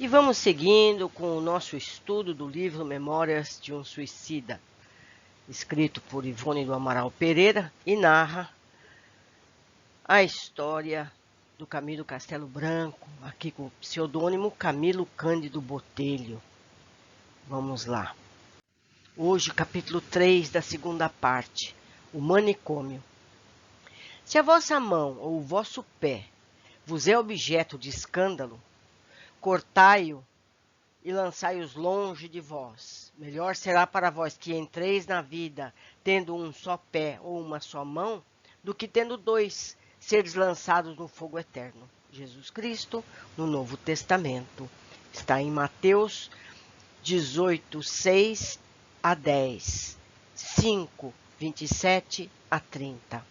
E vamos seguindo com o nosso estudo do livro Memórias de um Suicida, escrito por Ivone do Amaral Pereira e narra a história do Camilo Castelo Branco, aqui com o pseudônimo Camilo Cândido Botelho. Vamos lá. Hoje, capítulo 3 da segunda parte, o manicômio. Se a vossa mão ou o vosso pé vos é objeto de escândalo, cortai-o e lançai-os longe de vós. Melhor será para vós que entreis na vida tendo um só pé ou uma só mão, do que tendo dois, seres lançados no fogo eterno. Jesus Cristo, no Novo Testamento. Está em Mateus 18, 6 a 10, 5, 27 a 30.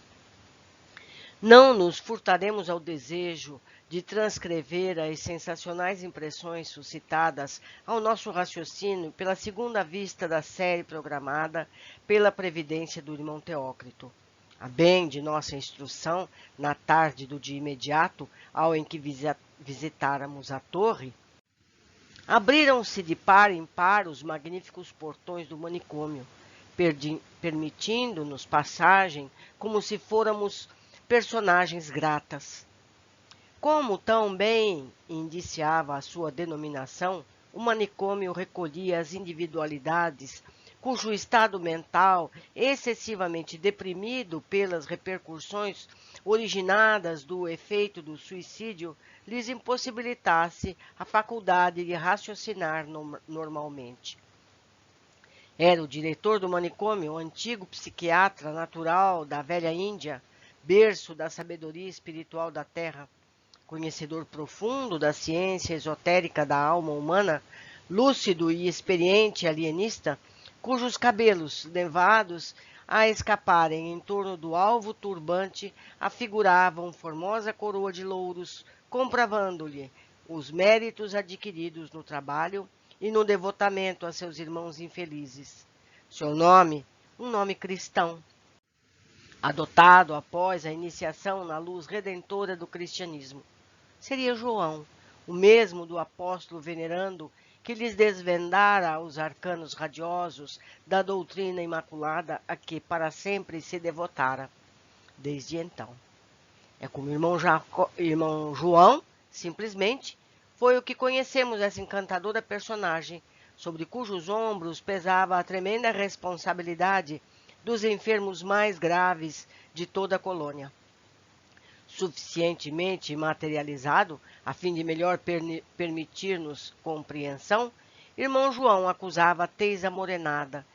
Não nos furtaremos ao desejo de transcrever as sensacionais impressões suscitadas ao nosso raciocínio pela segunda vista da série programada pela previdência do irmão Teócrito. A bem de nossa instrução, na tarde do dia imediato ao em que visitáramos a torre, abriram-se de par em par os magníficos portões do manicômio, permitindo-nos passagem como se fôramos personagens gratas. Como tão bem indiciava a sua denominação, o manicômio recolhia as individualidades cujo estado mental, excessivamente deprimido pelas repercussões originadas do efeito do suicídio, lhes impossibilitasse a faculdade de raciocinar normalmente. Era o diretor do manicômio, o antigo psiquiatra natural da velha Índia, berço da sabedoria espiritual da terra, conhecedor profundo da ciência esotérica da alma humana, lúcido e experiente alienista, cujos cabelos, levados a escaparem em torno do alvo turbante, afiguravam formosa coroa de louros, comprovando-lhe os méritos adquiridos no trabalho e no devotamento a seus irmãos infelizes. Seu nome, um nome cristão, adotado após a iniciação na luz redentora do cristianismo, seria João, o mesmo do apóstolo venerando que lhes desvendara os arcanos radiosos da doutrina imaculada a que para sempre se devotara, desde então. É como irmão João, simplesmente, foi o que conhecemos essa encantadora personagem, sobre cujos ombros pesava a tremenda responsabilidade dos enfermos mais graves de toda a colônia. Suficientemente materializado, a fim de melhor permitir-nos compreensão, irmão João acusava a tez amorenada,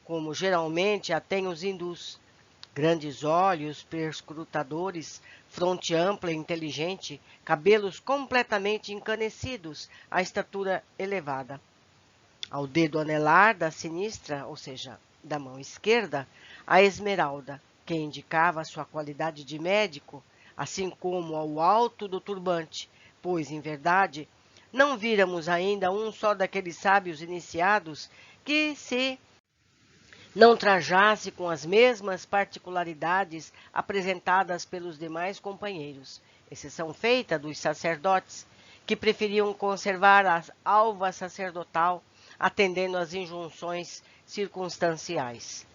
como geralmente a têm os hindus. Grandes olhos perscrutadores, fronte ampla e inteligente, cabelos completamente encanecidos, a estatura elevada. Ao dedo anelar da sinistra, ou seja, da mão esquerda, a esmeralda, que indicava sua qualidade de médico, assim como ao alto do turbante, pois, em verdade, não víramos ainda um só daqueles sábios iniciados que se não trajasse com as mesmas particularidades apresentadas pelos demais companheiros, exceção feita dos sacerdotes, que preferiam conservar a alva sacerdotal, atendendo às injunções circunstanciais.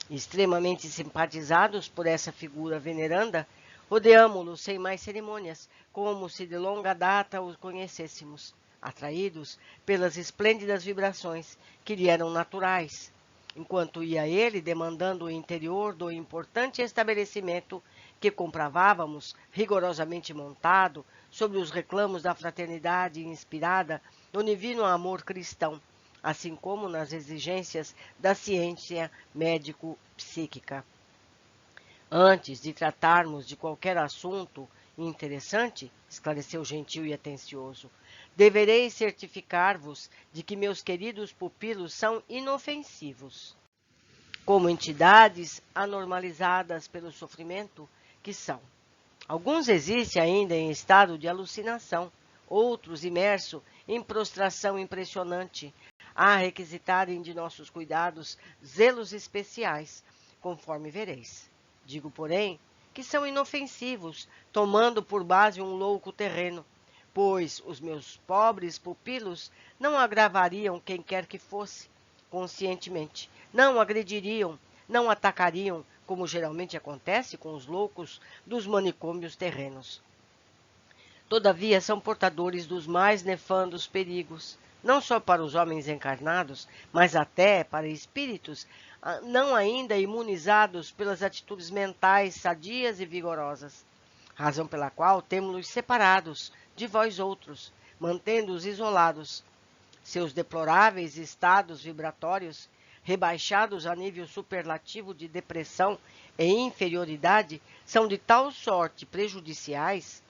Extremamente simpatizados por essa figura veneranda, rodeamo-lo sem mais cerimônias, como se de longa data o conhecêssemos, atraídos pelas esplêndidas vibrações que lhe eram naturais, enquanto ia ele demandando o interior do importante estabelecimento que compravávamos, rigorosamente montado, sobre os reclamos da fraternidade inspirada no divino amor cristão, assim como nas exigências da ciência médico-psíquica. Antes de tratarmos de qualquer assunto interessante, esclareceu gentil e atencioso, deverei certificar-vos de que meus queridos pupilos são inofensivos, como entidades anormalizadas pelo sofrimento que são. Alguns existem ainda em estado de alucinação, outros imersos em prostração impressionante, a requisitarem de nossos cuidados zelos especiais, conforme vereis. Digo, porém, que são inofensivos, tomando por base um louco terreno, pois os meus pobres pupilos não agravariam quem quer que fosse, conscientemente, não agrediriam, não atacariam, como geralmente acontece com os loucos dos manicômios terrenos. Todavia, são portadores dos mais nefandos perigos, não só para os homens encarnados, mas até para espíritos não ainda imunizados pelas atitudes mentais sadias e vigorosas, razão pela qual temos-los separados de vós outros, mantendo-os isolados. Seus deploráveis estados vibratórios, rebaixados a nível superlativo de depressão e inferioridade, são de tal sorte prejudiciais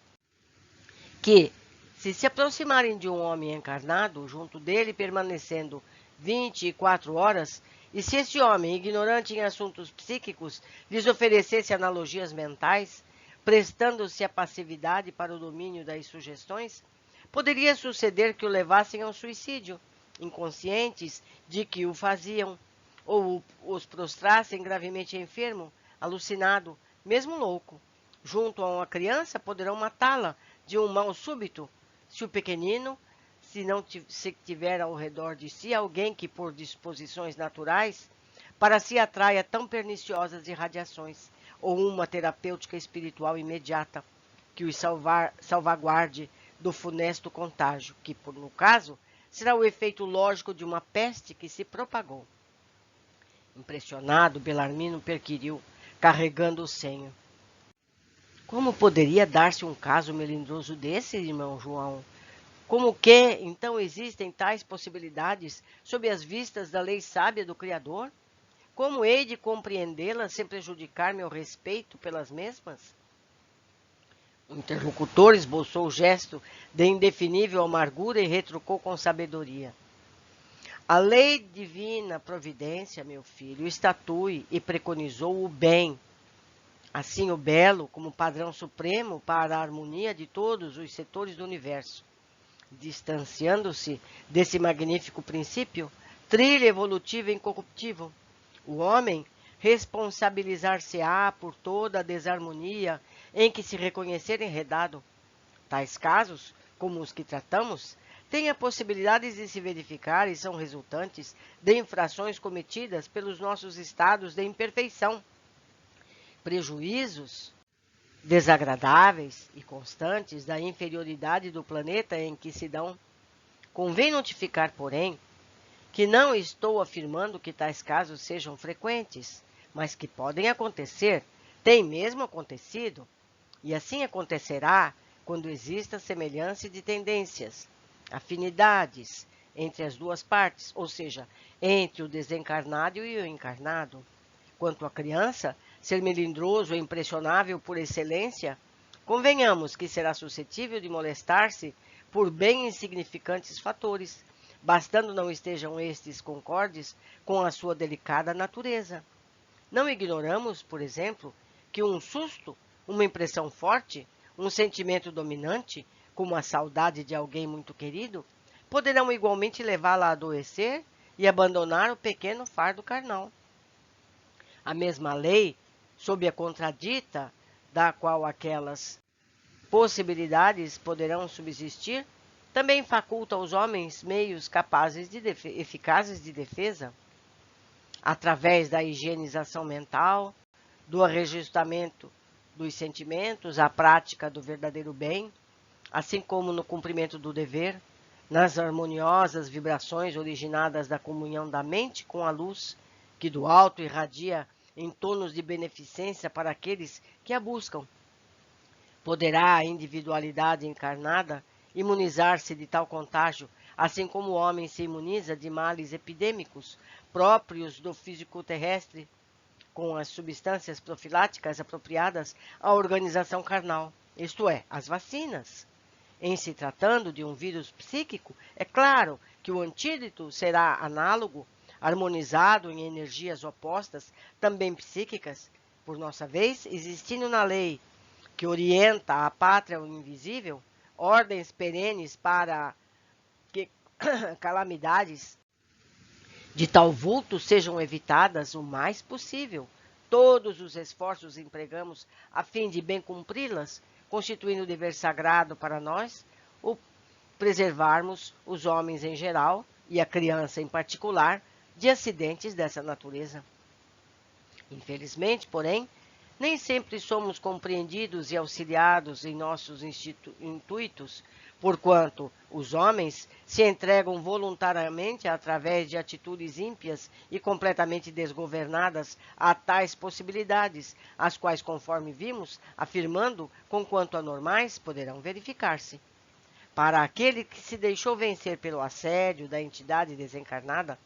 que, se aproximarem de um homem encarnado, junto dele permanecendo 24 horas, e se esse homem, ignorante em assuntos psíquicos, lhes oferecesse analogias mentais, prestando-se à passividade para o domínio das sugestões, poderia suceder que o levassem ao suicídio, inconscientes de que o faziam, ou os prostrassem gravemente enfermo, alucinado, mesmo louco. Junto a uma criança, poderão matá-la de um mal súbito, se o pequenino, se tiver ao redor de si alguém que, por disposições naturais, para si atraia tão perniciosas irradiações, ou uma terapêutica espiritual imediata, que os salvaguarde do funesto contágio, que, no caso, será o efeito lógico de uma peste que se propagou. Impressionado, Belarmino perquiriu, carregando o senho. Como poderia dar-se um caso melindroso desse, irmão João? Como que, então, existem tais possibilidades sob as vistas da lei sábia do Criador? Como hei de compreendê-las sem prejudicar meu respeito pelas mesmas? O interlocutor esboçou o gesto de indefinível amargura e retrucou com sabedoria. A lei divina providência, meu filho, estatui e preconizou o bem. Assim, o belo como padrão supremo para a harmonia de todos os setores do universo. Distanciando-se desse magnífico princípio, trilha evolutiva incorruptível, o homem responsabilizar-se-á por toda a desarmonia em que se reconhecer enredado. Tais casos, como os que tratamos, têm a possibilidade de se verificar e são resultantes de infrações cometidas pelos nossos estados de imperfeição. Prejuízos desagradáveis e constantes da inferioridade do planeta em que se dão. Convém notificar, porém, que não estou afirmando que tais casos sejam frequentes, mas que podem acontecer, têm mesmo acontecido, e assim acontecerá quando exista semelhança de tendências, afinidades entre as duas partes, ou seja, entre o desencarnado e o encarnado. Quanto à criança, ser melindroso e impressionável por excelência, convenhamos que será suscetível de molestar-se por bem insignificantes fatores, bastando não estejam estes concordes com a sua delicada natureza. Não ignoramos, por exemplo, que um susto, uma impressão forte, um sentimento dominante, como a saudade de alguém muito querido, poderão igualmente levá-la a adoecer e abandonar o pequeno fardo carnal. A mesma lei, sob a contradita da qual aquelas possibilidades poderão subsistir, também faculta aos homens meios capazes eficazes de defesa, através da higienização mental, do arrejeitamento dos sentimentos, a prática do verdadeiro bem, assim como no cumprimento do dever, nas harmoniosas vibrações originadas da comunhão da mente com a luz, que do alto irradia em tonos de beneficência para aqueles que a buscam. Poderá a individualidade encarnada imunizar-se de tal contágio, assim como o homem se imuniza de males epidêmicos próprios do físico terrestre, com as substâncias profiláticas apropriadas à organização carnal, isto é, as vacinas. Em se tratando de um vírus psíquico, é claro que o antídoto será análogo, harmonizado em energias opostas, também psíquicas, por nossa vez, existindo na lei que orienta a pátria invisível, ordens perenes para que calamidades de tal vulto sejam evitadas o mais possível. Todos os esforços empregamos a fim de bem cumpri-las, constituindo o dever sagrado para nós, o preservarmos os homens em geral e a criança em particular de acidentes dessa natureza. Infelizmente, porém, nem sempre somos compreendidos e auxiliados em nossos intuitos, porquanto os homens se entregam voluntariamente através de atitudes ímpias e completamente desgovernadas a tais possibilidades, as quais, conforme vimos, afirmando, conquanto anormais, poderão verificar-se. Para aquele que se deixou vencer pelo assédio da entidade desencarnada,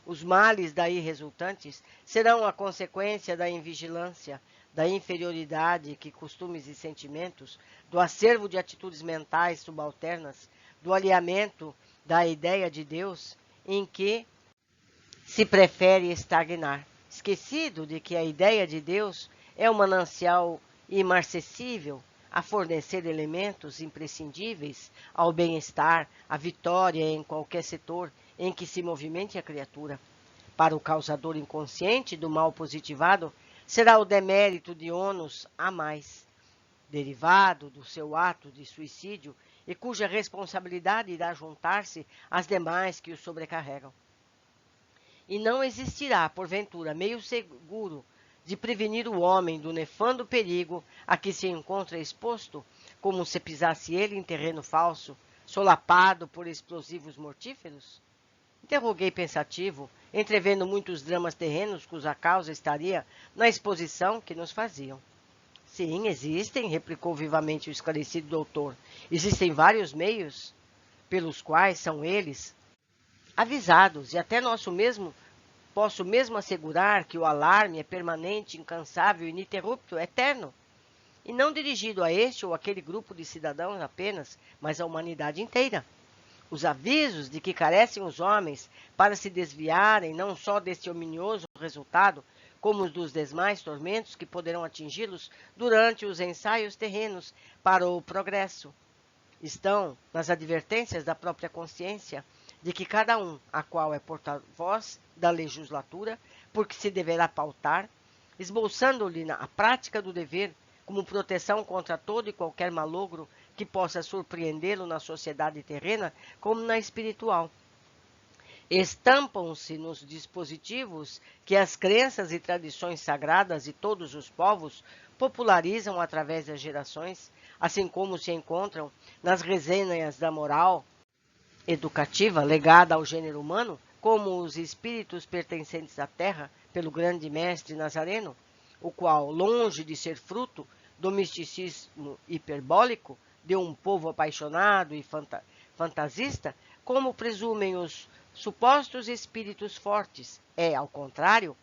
os males daí resultantes serão a consequência da invigilância, da inferioridade que costumes e sentimentos, do acervo de atitudes mentais subalternas, do alinhamento da ideia de Deus, em que se prefere estagnar, esquecido de que a ideia de Deus é um manancial imarcessível a fornecer elementos imprescindíveis ao bem-estar, à vitória em qualquer setor em que se movimente a criatura. Para o causador inconsciente do mal positivado, será o demérito de ônus a mais, derivado do seu ato de suicídio e cuja responsabilidade irá juntar-se às demais que o sobrecarregam. E não existirá, porventura, meio seguro de prevenir o homem do nefando perigo a que se encontra exposto, como se pisasse ele em terreno falso, solapado por explosivos mortíferos? Interroguei pensativo, entrevendo muitos dramas terrenos cuja causa estaria na exposição que nos faziam. Sim, existem, replicou vivamente o esclarecido doutor. Existem vários meios pelos quais são eles avisados, e até posso mesmo assegurar que o alarme é permanente, incansável, ininterrupto, eterno, e não dirigido a este ou aquele grupo de cidadãos apenas, mas à humanidade inteira. Os avisos de que carecem os homens para se desviarem não só deste ominioso resultado, como os dos demais tormentos que poderão atingi-los durante os ensaios terrenos para o progresso, estão nas advertências da própria consciência de que cada um, a qual é porta-voz da legislatura, porque se deverá pautar, esboçando-lhe a prática do dever como proteção contra todo e qualquer malogro que possa surpreendê-lo na sociedade terrena como na espiritual. Estampam-se nos dispositivos que as crenças e tradições sagradas de todos os povos popularizam através das gerações, assim como se encontram nas resenhas da moral educativa legada ao gênero humano, como os espíritos pertencentes à Terra pelo grande mestre Nazareno, o qual, longe de ser fruto do misticismo hiperbólico de um povo apaixonado e fantasista, como presumem os supostos espíritos fortes, é, ao contrário,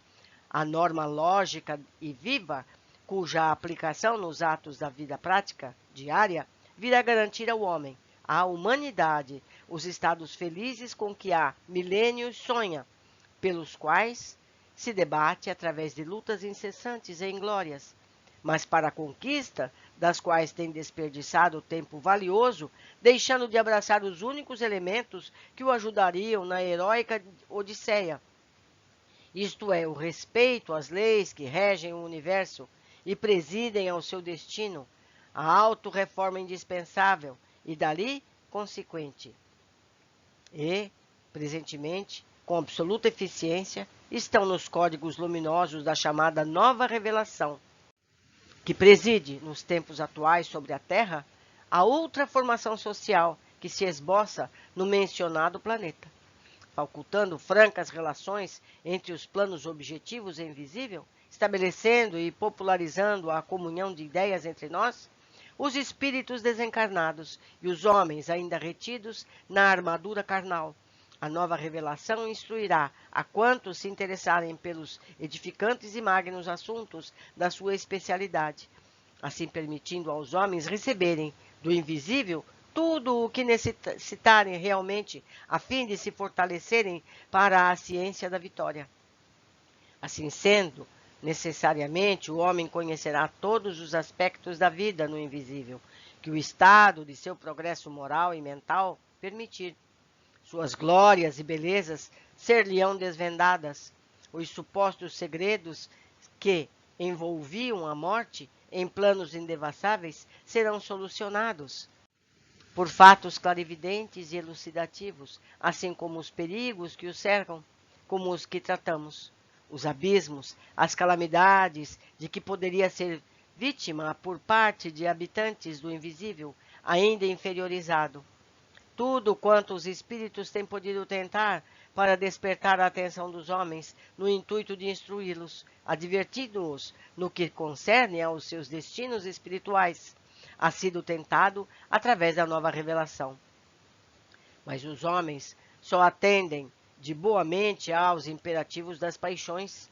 a norma lógica e viva, cuja aplicação nos atos da vida prática diária virá garantir ao homem, à humanidade, os estados felizes com que há milênios sonha, pelos quais se debate através de lutas incessantes e inglórias, mas para a conquista das quais tem desperdiçado tempo valioso, deixando de abraçar os únicos elementos que o ajudariam na heróica odisseia, isto é, o respeito às leis que regem o universo e presidem ao seu destino, a auto-reforma indispensável e, dali, consequente. E, presentemente, com absoluta eficiência, estão nos códigos luminosos da chamada nova revelação, que preside, nos tempos atuais sobre a Terra, a outra formação social que se esboça no mencionado planeta, facultando francas relações entre os planos objetivos e invisível, estabelecendo e popularizando a comunhão de ideias entre nós, os espíritos desencarnados e os homens ainda retidos na armadura carnal. A nova revelação instruirá a quantos se interessarem pelos edificantes e magnos assuntos da sua especialidade, assim permitindo aos homens receberem do invisível tudo o que necessitarem realmente, a fim de se fortalecerem para a ciência da vitória. Assim sendo, necessariamente o homem conhecerá todos os aspectos da vida no invisível, que o estado de seu progresso moral e mental permitir. Suas glórias e belezas ser-lhe-ão desvendadas, os supostos segredos que envolviam a morte em planos indevassáveis serão solucionados. por fatos clarividentes e elucidativos, assim como os perigos que o cercam, como os que tratamos, os abismos, as calamidades de que poderia ser vítima por parte de habitantes do invisível, ainda inferiorizado. Tudo quanto os espíritos têm podido tentar para despertar a atenção dos homens, no intuito de instruí-los, advertindo-os no que concerne aos seus destinos espirituais, ha sido tentado através da nova revelação. Mas os homens só atendem de boa mente aos imperativos das paixões.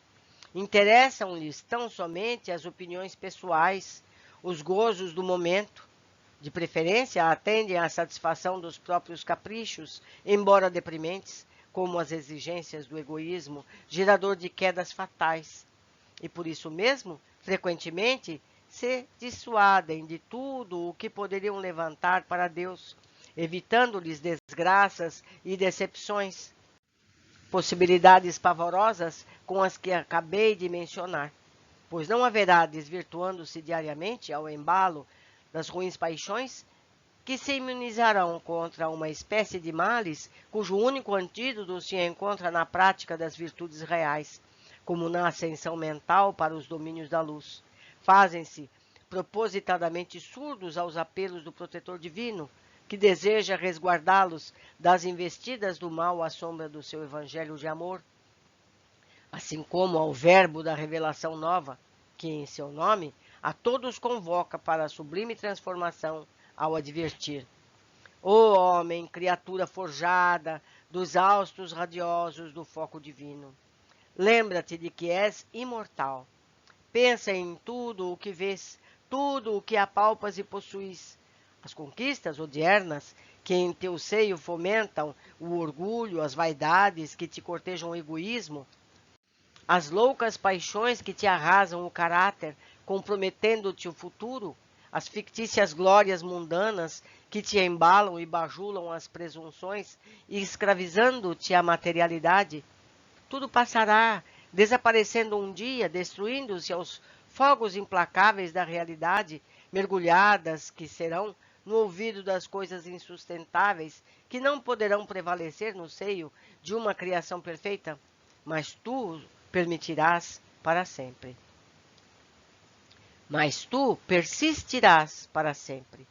Interessam-lhes tão somente as opiniões pessoais, os gozos do momento. De preferência, atendem à satisfação dos próprios caprichos, embora deprimentes, como as exigências do egoísmo, gerador de quedas fatais. E por isso mesmo, frequentemente, se dissuadem de tudo o que poderiam levantar para Deus, evitando-lhes desgraças e decepções, possibilidades pavorosas com as que acabei de mencionar, pois não haverá, desvirtuando-se diariamente ao embalo das ruins paixões, que se imunizarão contra uma espécie de males cujo único antídoto se encontra na prática das virtudes reais, como na ascensão mental para os domínios da luz. Fazem-se propositadamente surdos aos apelos do protetor divino, que deseja resguardá-los das investidas do mal à sombra do seu evangelho de amor, assim como ao verbo da revelação nova, que em seu nome a todos convoca para a sublime transformação ao advertir: ó homem, criatura forjada dos haustos radiosos do foco divino, lembra-te de que és imortal. Pensa em tudo o que vês, tudo o que apalpas e possuis. As conquistas odiernas que em teu seio fomentam o orgulho, as vaidades que te cortejam o egoísmo, as loucas paixões que te arrasam o caráter, comprometendo-te o futuro, as fictícias glórias mundanas que te embalam e bajulam as presunções e escravizando-te à materialidade, tudo passará, desaparecendo um dia, destruindo-se aos fogos implacáveis da realidade, mergulhadas que serão no ouvido das coisas insustentáveis, que não poderão prevalecer no seio de uma criação perfeita, mas tu permitirás para sempre. Mas tu persistirás para sempre.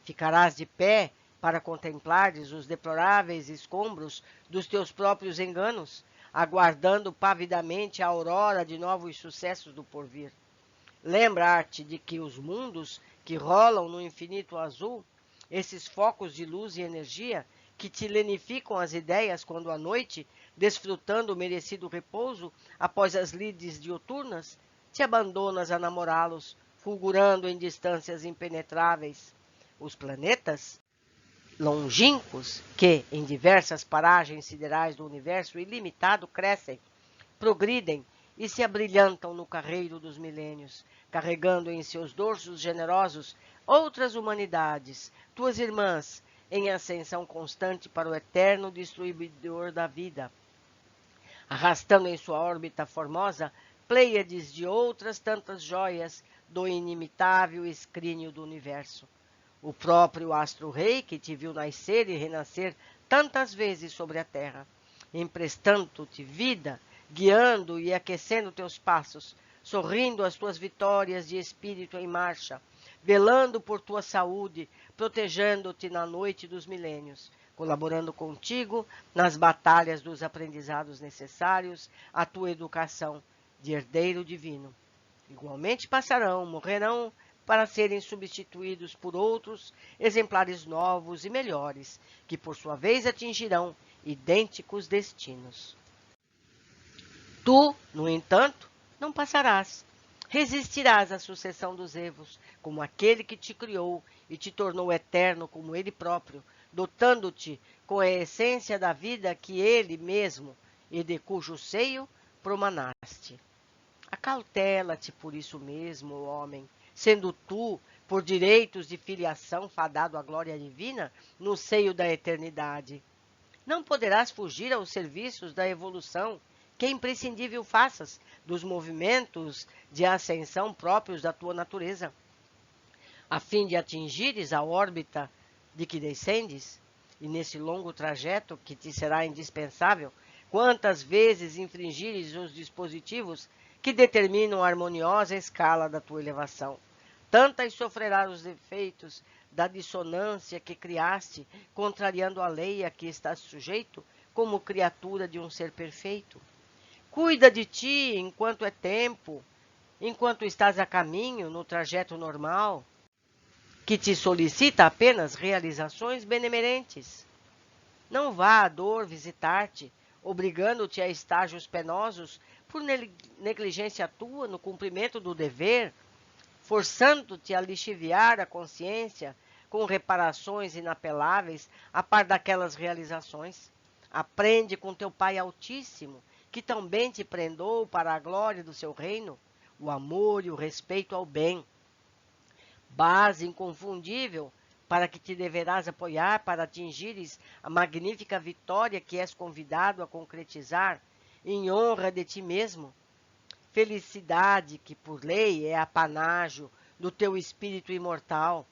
Ficarás de pé para contemplares os deploráveis escombros dos teus próprios enganos, aguardando pavidamente a aurora de novos sucessos do porvir. Lembrar-te de que os mundos que rolam no infinito azul, esses focos de luz e energia que te lenificam as ideias quando à noite, desfrutando o merecido repouso após as lides diuturnas, te abandonas a namorá-los, fulgurando em distâncias impenetráveis. Os planetas longínquos que, em diversas paragens siderais do universo ilimitado, crescem, progridem e se abrilhantam no carreiro dos milênios, carregando em seus dorsos generosos outras humanidades, tuas irmãs, em ascensão constante para o eterno distribuidor da vida, arrastando em sua órbita formosa pleiades de outras tantas joias do inimitável escrínio do universo. O próprio astro-rei que te viu nascer e renascer tantas vezes sobre a terra, emprestando-te vida, guiando e aquecendo teus passos, sorrindo as tuas vitórias de espírito em marcha, velando por tua saúde, protegendo-te na noite dos milênios, colaborando contigo nas batalhas dos aprendizados necessários à tua educação de herdeiro divino. Igualmente passarão, morrerão, para serem substituídos por outros exemplares novos e melhores, que por sua vez atingirão idênticos destinos. Tu, no entanto, não passarás. Resistirás à sucessão dos Evos, como aquele que te criou e te tornou eterno como ele próprio, dotando-te com a essência da vida que ele mesmo e de cujo seio promanaste. Acautela-te por isso mesmo, homem, sendo tu, por direitos de filiação, fadado à glória divina no seio da eternidade. Não poderás fugir aos serviços da evolução, que é imprescindível faças dos movimentos de ascensão próprios da tua natureza, a fim de atingires a órbita de que descendes? E nesse longo trajeto que te será indispensável, quantas vezes infringires os dispositivos que determinam a harmoniosa escala da tua elevação, tantas sofrerás os efeitos da dissonância que criaste, contrariando a lei a que estás sujeito, como criatura de um ser perfeito. Cuida de ti enquanto é tempo, enquanto estás a caminho no trajeto normal, que te solicita apenas realizações benemerentes. Não vá a dor visitar-te, obrigando-te a estágios penosos por negligência tua no cumprimento do dever, forçando-te a lixiviar a consciência com reparações inapeláveis a par daquelas realizações. Aprende com teu Pai Altíssimo, que também te prendou para a glória do seu reino, o amor e o respeito ao bem, base inconfundível para que te deverás apoiar para atingires a magnífica vitória que és convidado a concretizar em honra de ti mesmo. Felicidade que, por lei, é apanágio do teu espírito imortal.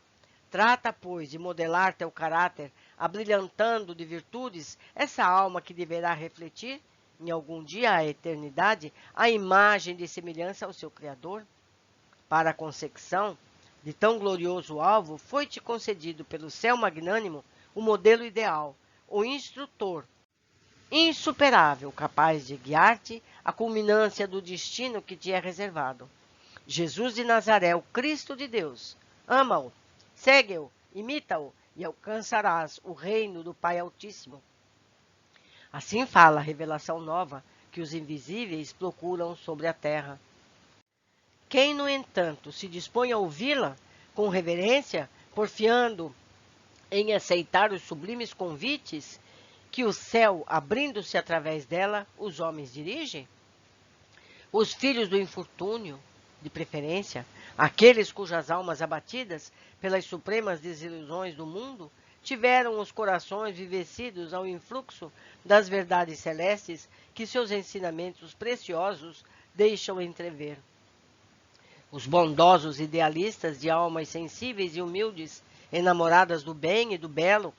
Trata, pois, de modelar teu caráter, abrilhantando de virtudes essa alma que deverá refletir, em algum dia a eternidade, a imagem de semelhança ao seu Criador. Para a consecução de tão glorioso alvo, foi-te concedido pelo céu magnânimo o modelo ideal, o instrutor insuperável, capaz de guiar-te à culminância do destino que te é reservado. Jesus de Nazaré, o Cristo de Deus. Ama-o, segue-o, imita-o e alcançarás o reino do Pai Altíssimo. Assim fala a revelação nova que os invisíveis procuram sobre a terra. Quem, no entanto, se dispõe a ouvi-la com reverência, porfiando em aceitar os sublimes convites que o céu, abrindo-se através dela, os homens dirigem? Os filhos do infortúnio, de preferência, aqueles cujas almas abatidas pelas supremas desilusões do mundo tiveram os corações vivecidos ao influxo das verdades celestes que seus ensinamentos preciosos deixam entrever. Os bondosos idealistas de almas sensíveis e humildes, enamoradas do bem e do belo,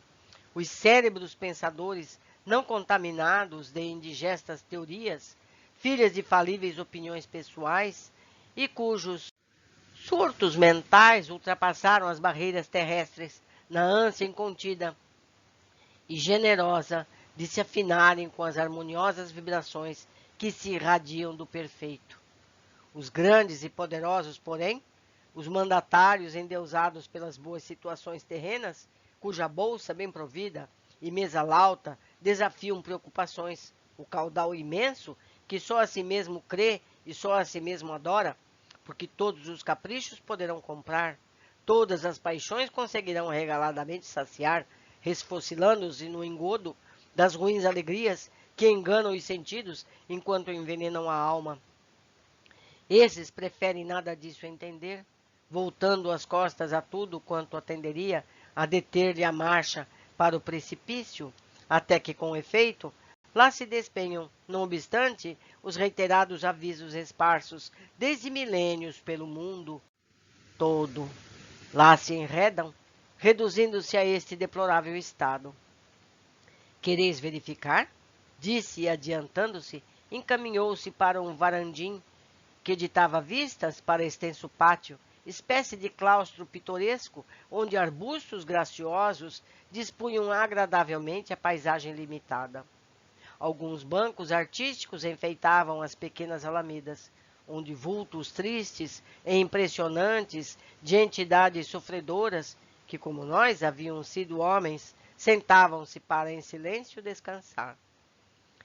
os cérebros pensadores não contaminados de indigestas teorias, filhas de falíveis opiniões pessoais e cujos surtos mentais ultrapassaram as barreiras terrestres na ânsia incontida e generosa de se afinarem com as harmoniosas vibrações que se irradiam do perfeito. Os grandes e poderosos, porém, os mandatários endeusados pelas boas situações terrenas, cuja bolsa bem provida e mesa lauta desafiam preocupações, o caudal imenso que só a si mesmo crê e só a si mesmo adora, porque todos os caprichos poderão comprar, todas as paixões conseguirão regaladamente saciar, resfocilando-se no engodo das ruins alegrias que enganam os sentidos enquanto envenenam a alma. Esses preferem nada disso entender, voltando as costas a tudo quanto atenderia a deter-lhe a marcha para o precipício, até que, com efeito, lá se despenham, não obstante, os reiterados avisos esparsos desde milênios pelo mundo todo. Lá se enredam, reduzindo-se a este deplorável estado. Quereis verificar? Disse e, adiantando-se, encaminhou-se para um varandim que ditava vistas para extenso pátio, espécie de claustro pitoresco, onde arbustos graciosos dispunham agradavelmente a paisagem limitada. Alguns bancos artísticos enfeitavam as pequenas alamedas, onde vultos tristes e impressionantes de entidades sofredoras, que como nós haviam sido homens, sentavam-se para em silêncio descansar.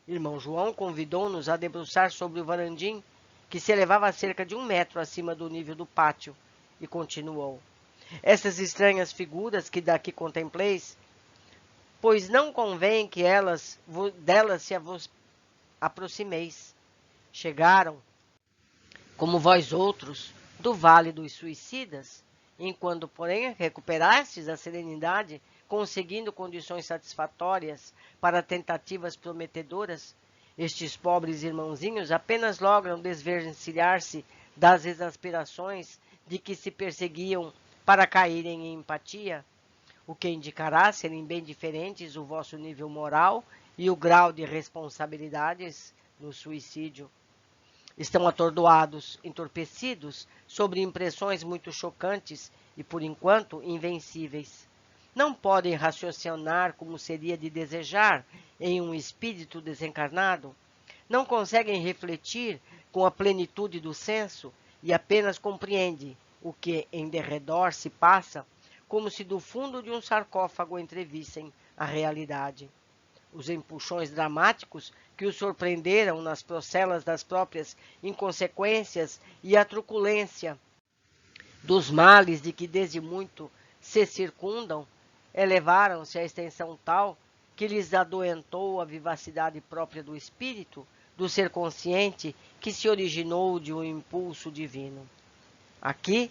Irmão João convidou-nos a debruçar sobre o varandim, que se elevava a cerca de 1 metro acima do nível do pátio, e continuou: essas estranhas figuras que daqui contempleis, pois não convém que delas se vos aproximeis. Chegaram, como vós outros, do vale dos suicidas, enquanto, porém, recuperastes a serenidade, conseguindo condições satisfatórias para tentativas prometedoras, estes pobres irmãozinhos apenas logram desvencilhar-se das exasperações de que se perseguiam para caírem em empatia. o que indicará serem bem diferentes o vosso nível moral e o grau de responsabilidades no suicídio. Estão atordoados, entorpecidos, sobre impressões muito chocantes e, por enquanto, invencíveis. Não podem raciocinar como seria de desejar em um espírito desencarnado. Não conseguem refletir com a plenitude do senso e apenas compreendem o que em derredor se passa, como se do fundo de um sarcófago entrevissem a realidade. Os empuxões dramáticos que os surpreenderam nas procelas das próprias inconsequências e a truculência dos males de que desde muito se circundam, elevaram-se a extensão tal que lhes adoentou a vivacidade própria do espírito, do ser consciente que se originou de um impulso divino. Aqui,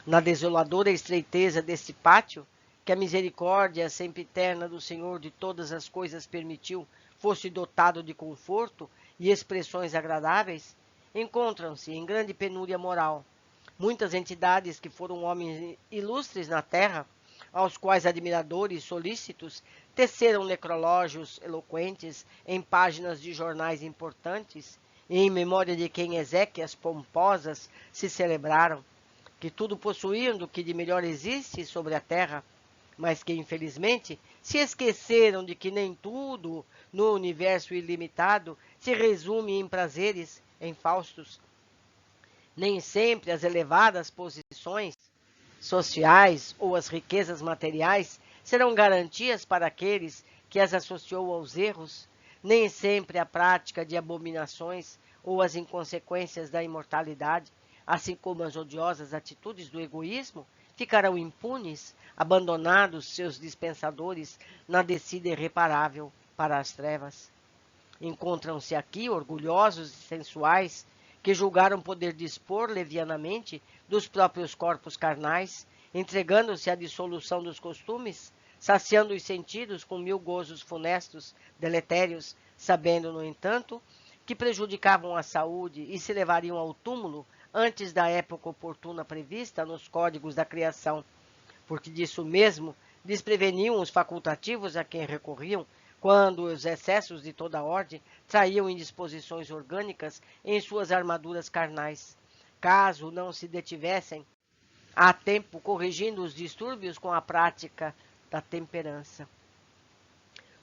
na desoladora estreiteza deste pátio, que a misericórdia sempiterna do Senhor de todas as coisas permitiu fosse dotado de conforto e expressões agradáveis, encontram-se em grande penúria moral muitas entidades que foram homens ilustres na terra, aos quais admiradores solícitos teceram necrológios eloquentes em páginas de jornais importantes, e em memória de quem exéquias pomposas se celebraram, que tudo possuíam do que de melhor existe sobre a terra, mas que, infelizmente, se esqueceram de que nem tudo no universo ilimitado se resume em prazeres, em faustos. Nem sempre as elevadas posições sociais ou as riquezas materiais serão garantias para aqueles que as associou aos erros. Nem sempre a prática de abominações ou as inconsequências da imortalidade, assim como as odiosas atitudes do egoísmo, ficarão impunes, abandonados seus dispensadores na descida irreparável para as trevas. Encontram-se aqui orgulhosos e sensuais, que julgaram poder dispor levianamente dos próprios corpos carnais, entregando-se à dissolução dos costumes, saciando os sentidos com mil gozos funestos, deletérios, sabendo, no entanto, que prejudicavam a saúde e se levariam ao túmulo antes da época oportuna prevista nos códigos da criação, porque disso mesmo despreveniam os facultativos a quem recorriam, quando os excessos de toda ordem traíam indisposições orgânicas em suas armaduras carnais. Caso não se detivessem a tempo corrigindo os distúrbios com a prática da temperança.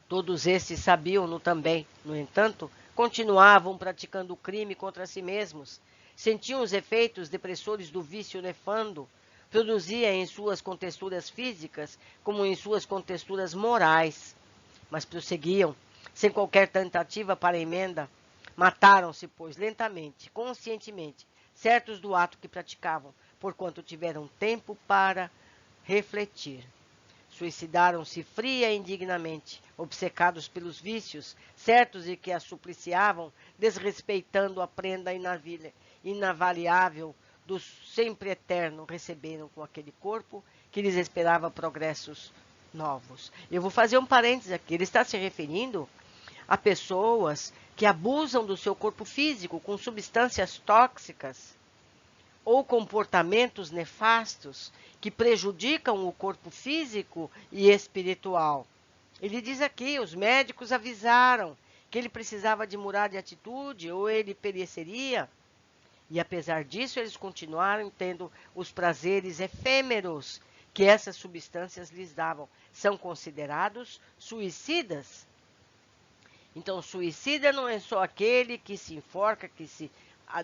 Todos esses sabiam-no também, no entanto, continuavam praticando o crime contra si mesmos, sentiam os efeitos depressores do vício nefando, produzia em suas contexturas físicas como em suas contexturas morais, mas prosseguiam, sem qualquer tentativa para emenda. Mataram-se, pois, lentamente, conscientemente, certos do ato que praticavam, porquanto tiveram tempo para refletir. Suicidaram-se fria e indignamente, obcecados pelos vícios, certos de que a supliciavam, desrespeitando a prenda inavaliável do sempre eterno, receberam com aquele corpo que lhes esperava progressos novos. Eu vou fazer um parênteses aqui. Ele está se referindo a pessoas que abusam do seu corpo físico com substâncias tóxicas ou comportamentos nefastos que prejudicam o corpo físico e espiritual. Ele diz aqui, os médicos avisaram que ele precisava de mudar de atitude ou ele pereceria. E apesar disso, eles continuaram tendo os prazeres efêmeros que essas substâncias lhes davam. São considerados suicidas. Então, suicida não é só aquele que se enforca, que se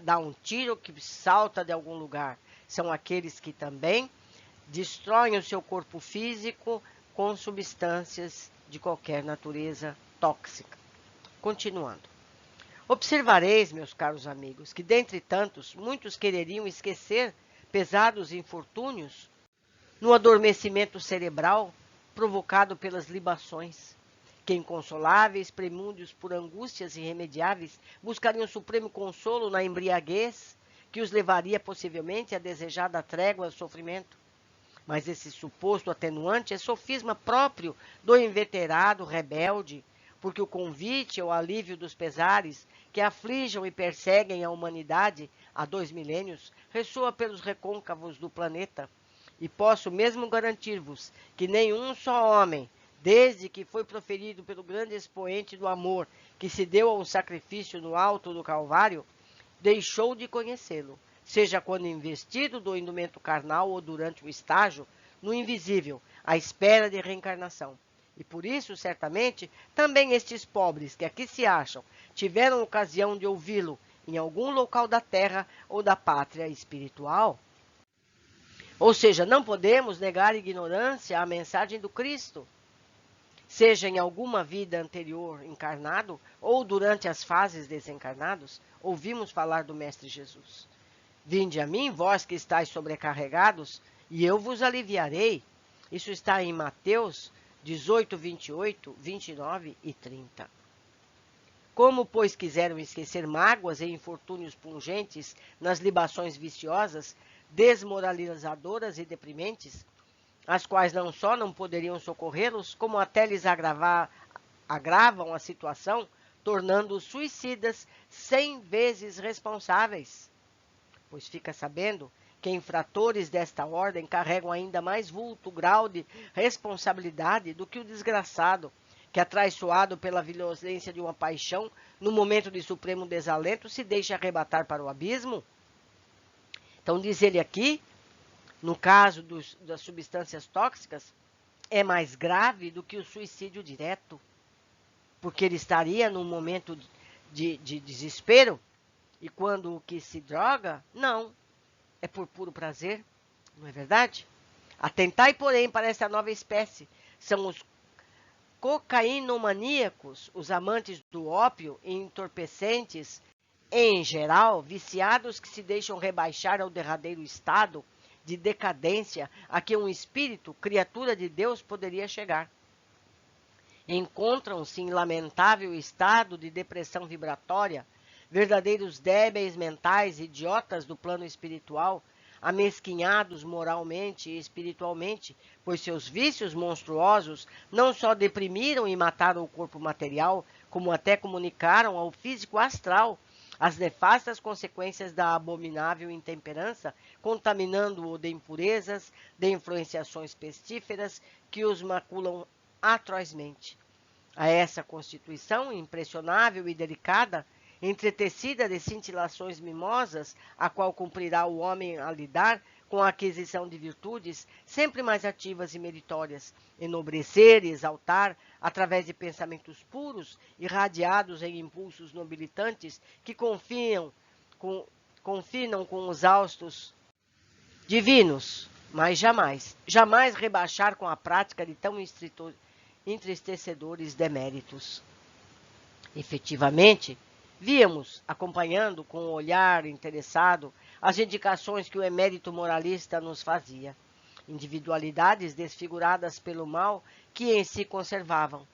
dá um tiro, que salta de algum lugar. São aqueles que também destroem o seu corpo físico com substâncias de qualquer natureza tóxica. Continuando. Observareis, meus caros amigos, que dentre tantos, muitos quereriam esquecer pesados infortúnios no adormecimento cerebral provocado pelas libações, que inconsoláveis, premúndios por angústias irremediáveis, buscariam supremo consolo na embriaguez que os levaria possivelmente à desejada trégua ao sofrimento. Mas esse suposto atenuante é sofisma próprio do inveterado rebelde, porque o convite ao alívio dos pesares que afligem e perseguem a humanidade há 2 milênios ressoa pelos recôncavos do planeta, e posso mesmo garantir-vos que nenhum só homem, desde que foi proferido pelo grande expoente do amor que se deu ao sacrifício no alto do Calvário, deixou de conhecê-lo, seja quando investido do indumento carnal ou durante o estágio no invisível, à espera de reencarnação. E por isso, certamente, também estes pobres que aqui se acham tiveram ocasião de ouvi-lo em algum local da terra ou da pátria espiritual. Ou seja, não podemos negar ignorância à mensagem do Cristo, seja em alguma vida anterior encarnado ou durante as fases desencarnados, ouvimos falar do Mestre Jesus. Vinde a mim, vós que estáis sobrecarregados, e eu vos aliviarei. Isso está em Mateus 18, 28, 29 e 30. Como, pois, quiseram esquecer mágoas e infortúnios pungentes nas libações viciosas, desmoralizadoras e deprimentes, as quais não só não poderiam socorrê-los, como até lhes agravam a situação, tornando-os suicidas 100 vezes responsáveis. Pois fica sabendo que infratores desta ordem carregam ainda mais vulto grau de responsabilidade do que o desgraçado, que, atraiçoado pela violência de uma paixão, no momento de supremo desalento, se deixa arrebatar para o abismo. Então, diz ele aqui, no caso das substâncias tóxicas, é mais grave do que o suicídio direto, porque ele estaria num momento de desespero, e quando o que se droga, não, é por puro prazer, não é verdade? Atentai, porém, para esta nova espécie, são os cocainomaníacos, os amantes do ópio e entorpecentes, em geral, viciados que se deixam rebaixar ao derradeiro estado de decadência a que um espírito, criatura de Deus, poderia chegar. Encontram-se em lamentável estado de depressão vibratória, verdadeiros débeis mentais, idiotas do plano espiritual, amesquinhados moralmente e espiritualmente, pois seus vícios monstruosos não só deprimiram e mataram o corpo material, como até comunicaram ao físico astral as nefastas consequências da abominável intemperança, contaminando-o de impurezas, de influenciações pestíferas que os maculam atrozmente. A essa constituição impressionável e delicada, entretecida de cintilações mimosas, a qual cumprirá o homem a lidar com a aquisição de virtudes sempre mais ativas e meritórias, enobrecer e exaltar, através de pensamentos puros, irradiados em impulsos nobilitantes, que confinam com os haustos divinos, mas jamais rebaixar com a prática de tão entristecedores deméritos. Efetivamente, víamos, acompanhando com o olhar interessado, as indicações que o emérito moralista nos fazia. Individualidades desfiguradas pelo mal que em si conservavam.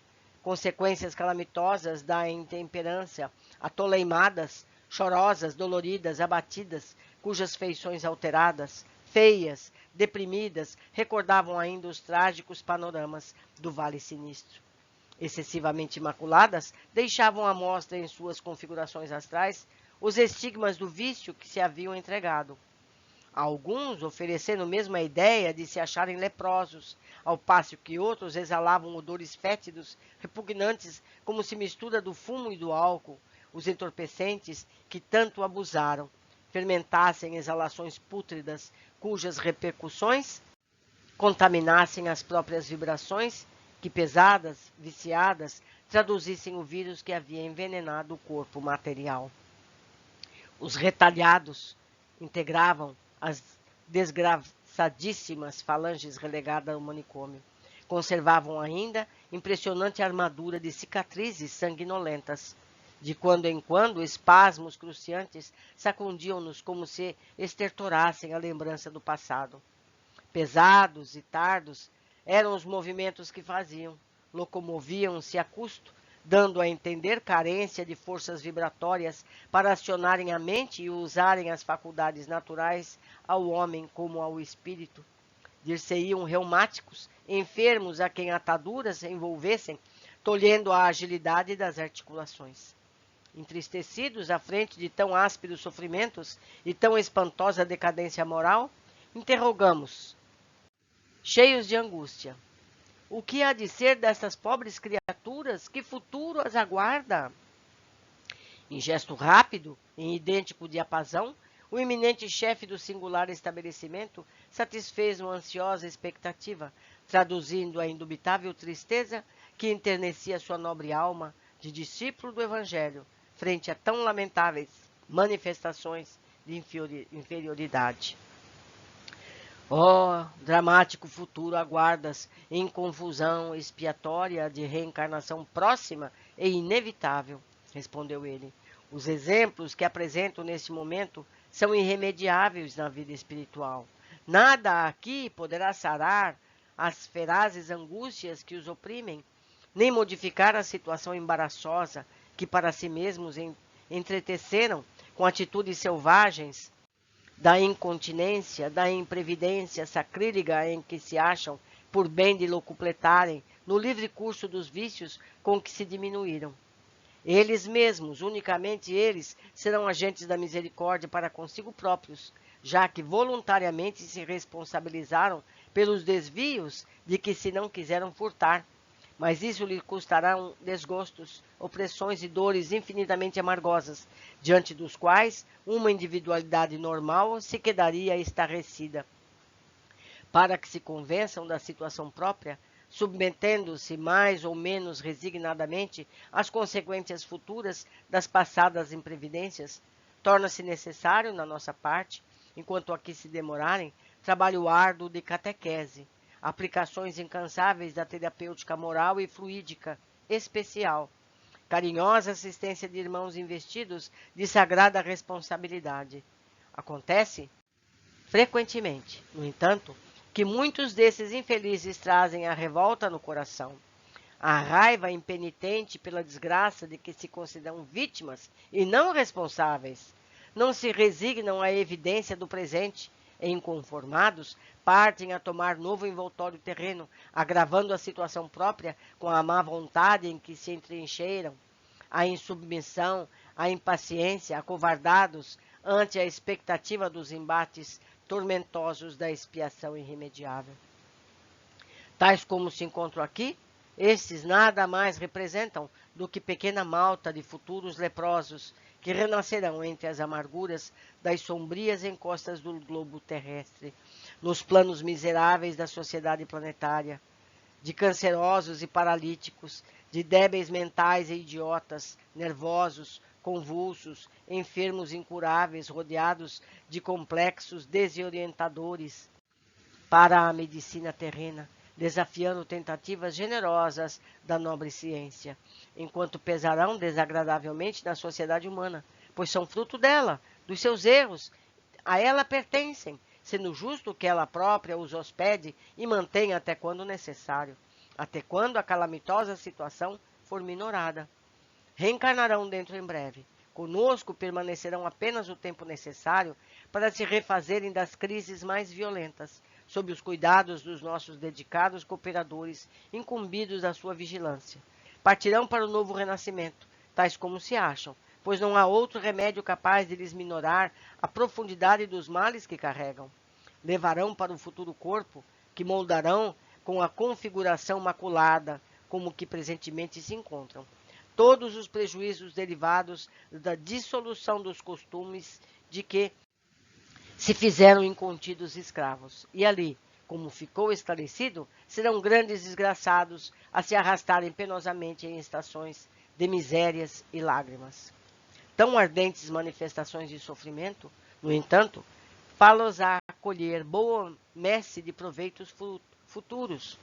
Consequências calamitosas da intemperância, atoleimadas, chorosas, doloridas, abatidas, cujas feições alteradas, feias, deprimidas, recordavam ainda os trágicos panoramas do Vale Sinistro. Excessivamente imaculadas, deixavam à mostra em suas configurações astrais os estigmas do vício que se haviam entregado. Alguns oferecendo mesmo a ideia de se acharem leprosos, ao passo que outros exalavam odores fétidos, repugnantes, como se mistura do fumo e do álcool, os entorpecentes que tanto abusaram, fermentassem exalações pútridas, cujas repercussões contaminassem as próprias vibrações, que pesadas, viciadas, traduzissem o vírus que havia envenenado o corpo material. Os retalhados integravam as desgraçadíssimas falanges relegadas ao manicômio. Conservavam ainda impressionante armadura de cicatrizes sanguinolentas. De quando em quando, espasmos cruciantes sacudiam-nos como se estertorassem a lembrança do passado. Pesados e tardos eram os movimentos que faziam. Locomoviam-se a custo, dando a entender carência de forças vibratórias para acionarem a mente e usarem as faculdades naturais ao homem como ao espírito. Dir-se-iam reumáticos, enfermos a quem ataduras envolvessem, tolhendo a agilidade das articulações. Entristecidos à frente de tão ásperos sofrimentos e tão espantosa decadência moral, interrogamos: cheios de angústia. O que há de ser dessas pobres criaturas? Que futuro as aguarda? Em gesto rápido, em idêntico diapasão, o eminente chefe do singular estabelecimento satisfez uma ansiosa expectativa, traduzindo a indubitável tristeza que enternecia sua nobre alma de discípulo do Evangelho, frente a tão lamentáveis manifestações de inferioridade. Oh, dramático futuro aguardas em confusão expiatória de reencarnação próxima e inevitável, respondeu ele. Os exemplos que apresento neste momento são irremediáveis na vida espiritual. Nada aqui poderá sarar as ferazes angústias que os oprimem, nem modificar a situação embaraçosa que para si mesmos entreteceram com atitudes selvagens da incontinência, da imprevidência sacrílega em que se acham, por bem de locupletarem no livre curso dos vícios com que se diminuíram. Eles mesmos, unicamente eles, serão agentes da misericórdia para consigo próprios, já que voluntariamente se responsabilizaram pelos desvios de que se não quiseram furtar. Mas isso lhe custará desgostos, opressões e dores infinitamente amargosas, diante dos quais uma individualidade normal se quedaria estarrecida. Para que se convençam da situação própria, submetendo-se mais ou menos resignadamente às consequências futuras das passadas imprevidências, torna-se necessário, na nossa parte, enquanto aqui se demorarem, trabalho árduo de catequese, aplicações incansáveis da terapêutica moral e fluídica especial, carinhosa assistência de irmãos investidos de sagrada responsabilidade. Acontece frequentemente, no entanto, que muitos desses infelizes trazem a revolta no coração, a raiva impenitente pela desgraça de que se consideram vítimas e não responsáveis. Não se resignam à evidência do presente e, inconformados, partem a tomar novo envoltório terreno, agravando a situação própria com a má vontade em que se entrincheiram, a insubmissão, a impaciência, acovardados ante a expectativa dos embates tormentosos da expiação irremediável. Tais como se encontram aqui, estes nada mais representam do que pequena malta de futuros leprosos que renascerão entre as amarguras das sombrias encostas do globo terrestre, nos planos miseráveis da sociedade planetária, de cancerosos e paralíticos, de débeis mentais e idiotas, nervosos, convulsos, enfermos incuráveis, rodeados de complexos desorientadores para a medicina terrena, desafiando tentativas generosas da nobre ciência, enquanto pesarão desagradavelmente na sociedade humana, pois são fruto dela, dos seus erros, a ela pertencem, sendo justo que ela própria os hospede e mantenha até quando necessário, até quando a calamitosa situação for minorada. Reencarnarão dentro em breve. Conosco permanecerão apenas o tempo necessário para se refazerem das crises mais violentas, sob os cuidados dos nossos dedicados cooperadores, incumbidos da sua vigilância. Partirão para o novo renascimento, tais como se acham, pois não há outro remédio capaz de lhes minorar a profundidade dos males que carregam. Levarão para o futuro corpo, que moldarão com a configuração maculada, como que presentemente se encontram, todos os prejuízos derivados da dissolução dos costumes de que se fizeram incontidos escravos. E ali, como ficou esclarecido, serão grandes desgraçados a se arrastarem penosamente em estações de misérias e lágrimas. Tão ardentes manifestações de sofrimento, no entanto, fá-los-á colher boa messe de proveitos futuros.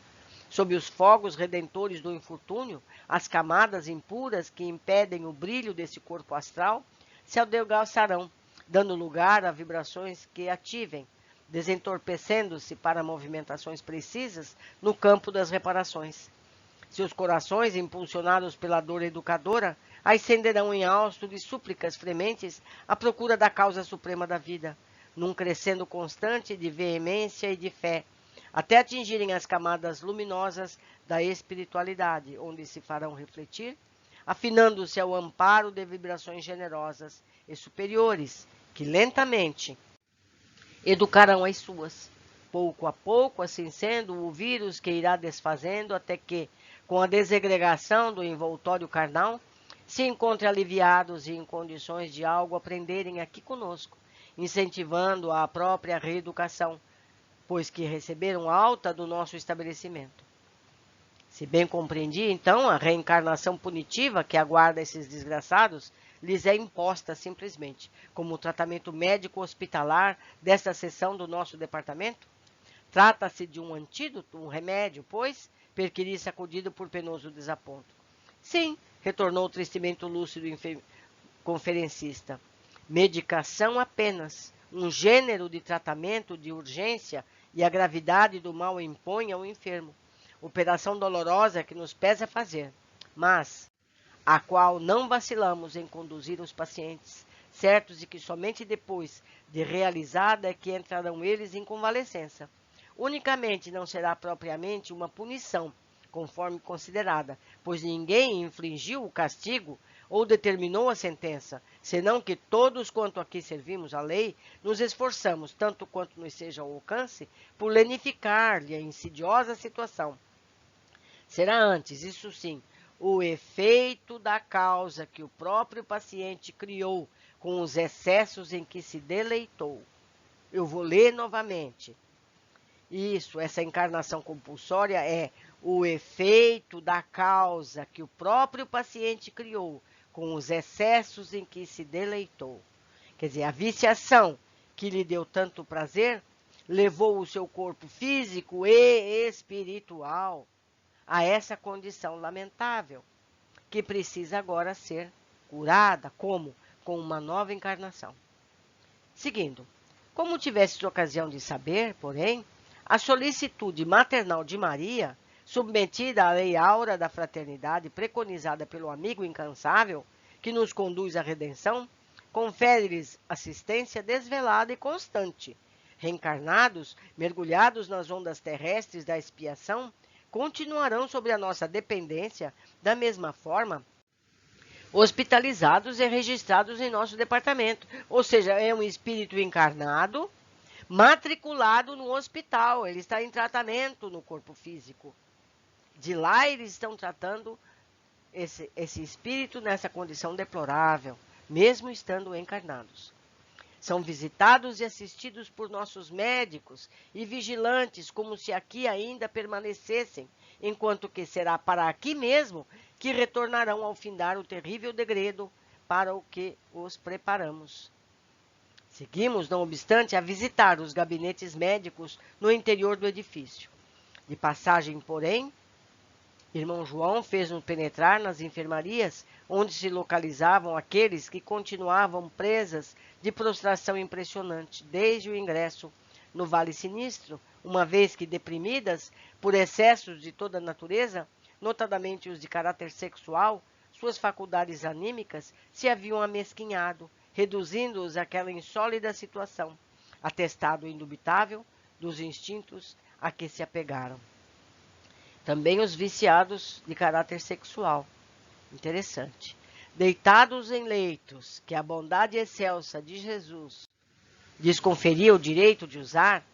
Sob os fogos redentores do infortúnio, as camadas impuras que impedem o brilho desse corpo astral se adelgaçarão, dando lugar a vibrações que ativem, desentorpecendo-se para movimentações precisas no campo das reparações. Seus corações, impulsionados pela dor educadora, ascenderão em hausto de súplicas frementes à procura da causa suprema da vida, num crescendo constante de veemência e de fé, até atingirem as camadas luminosas da espiritualidade, onde se farão refletir, afinando-se ao amparo de vibrações generosas e superiores, que lentamente educarão as suas. Pouco a pouco, assim sendo, o vírus que irá desfazendo até que, com a desegregação do envoltório carnal, se encontrem aliviados e em condições de algo aprenderem aqui conosco, incentivando a própria reeducação, pois que receberam alta do nosso estabelecimento. Se bem compreendi, então, a reencarnação punitiva que aguarda esses desgraçados lhes é imposta simplesmente, como o tratamento médico hospitalar desta seção do nosso departamento. Trata-se de um antídoto, um remédio, pois, perquiri sacudido por penoso desaponto. Sim, retornou tristemente o lúcido conferencista. Medicação apenas, um gênero de tratamento de urgência e a gravidade do mal impõe ao enfermo. Operação dolorosa que nos pesa fazer, mas a qual não vacilamos em conduzir os pacientes, certos de que somente depois de realizada é que entrarão eles em convalescença. Unicamente não será propriamente uma punição, conforme considerada, pois ninguém infligiu o castigo ou determinou a sentença, senão que todos quanto aqui servimos a lei, nos esforçamos, tanto quanto nos seja ao alcance, por lenificar-lhe a insidiosa situação. Será antes, isso sim, o efeito da causa que o próprio paciente criou com os excessos em que se deleitou. Eu vou ler novamente. Isso, essa encarnação compulsória é o efeito da causa que o próprio paciente criou com os excessos em que se deleitou. Quer dizer, a viciação que lhe deu tanto prazer levou o seu corpo físico e espiritual a essa condição lamentável, que precisa agora ser curada, como? Com uma nova encarnação. Seguindo, como tivesses ocasião de saber, porém, a solicitude maternal de Maria, submetida à lei áurea da fraternidade preconizada pelo amigo incansável, que nos conduz à redenção, confere-lhes assistência desvelada e constante. Reencarnados, mergulhados nas ondas terrestres da expiação, continuarão sob a nossa dependência da mesma forma, hospitalizados e registrados em nosso departamento. Ou seja, é um espírito encarnado, matriculado no hospital. Ele está em tratamento no corpo físico. De lá eles estão tratando esse espírito nessa condição deplorável, mesmo estando encarnados. São visitados e assistidos por nossos médicos e vigilantes, como se aqui ainda permanecessem, enquanto que será para aqui mesmo que retornarão ao findar o terrível degredo para o que os preparamos. Seguimos, não obstante, a visitar os gabinetes médicos no interior do edifício. De passagem, porém, irmão João fez-nos penetrar nas enfermarias, onde se localizavam aqueles que continuavam presas de prostração impressionante, desde o ingresso no Vale Sinistro, uma vez que deprimidas por excessos de toda natureza, notadamente os de caráter sexual, suas faculdades anímicas se haviam amesquinhado, reduzindo-os àquela insólida situação, atestado indubitável dos instintos a que se apegaram. Também os viciados de caráter sexual. Interessante. Deitados em leitos que a bondade excelsa de Jesus lhes conferia o direito de usar,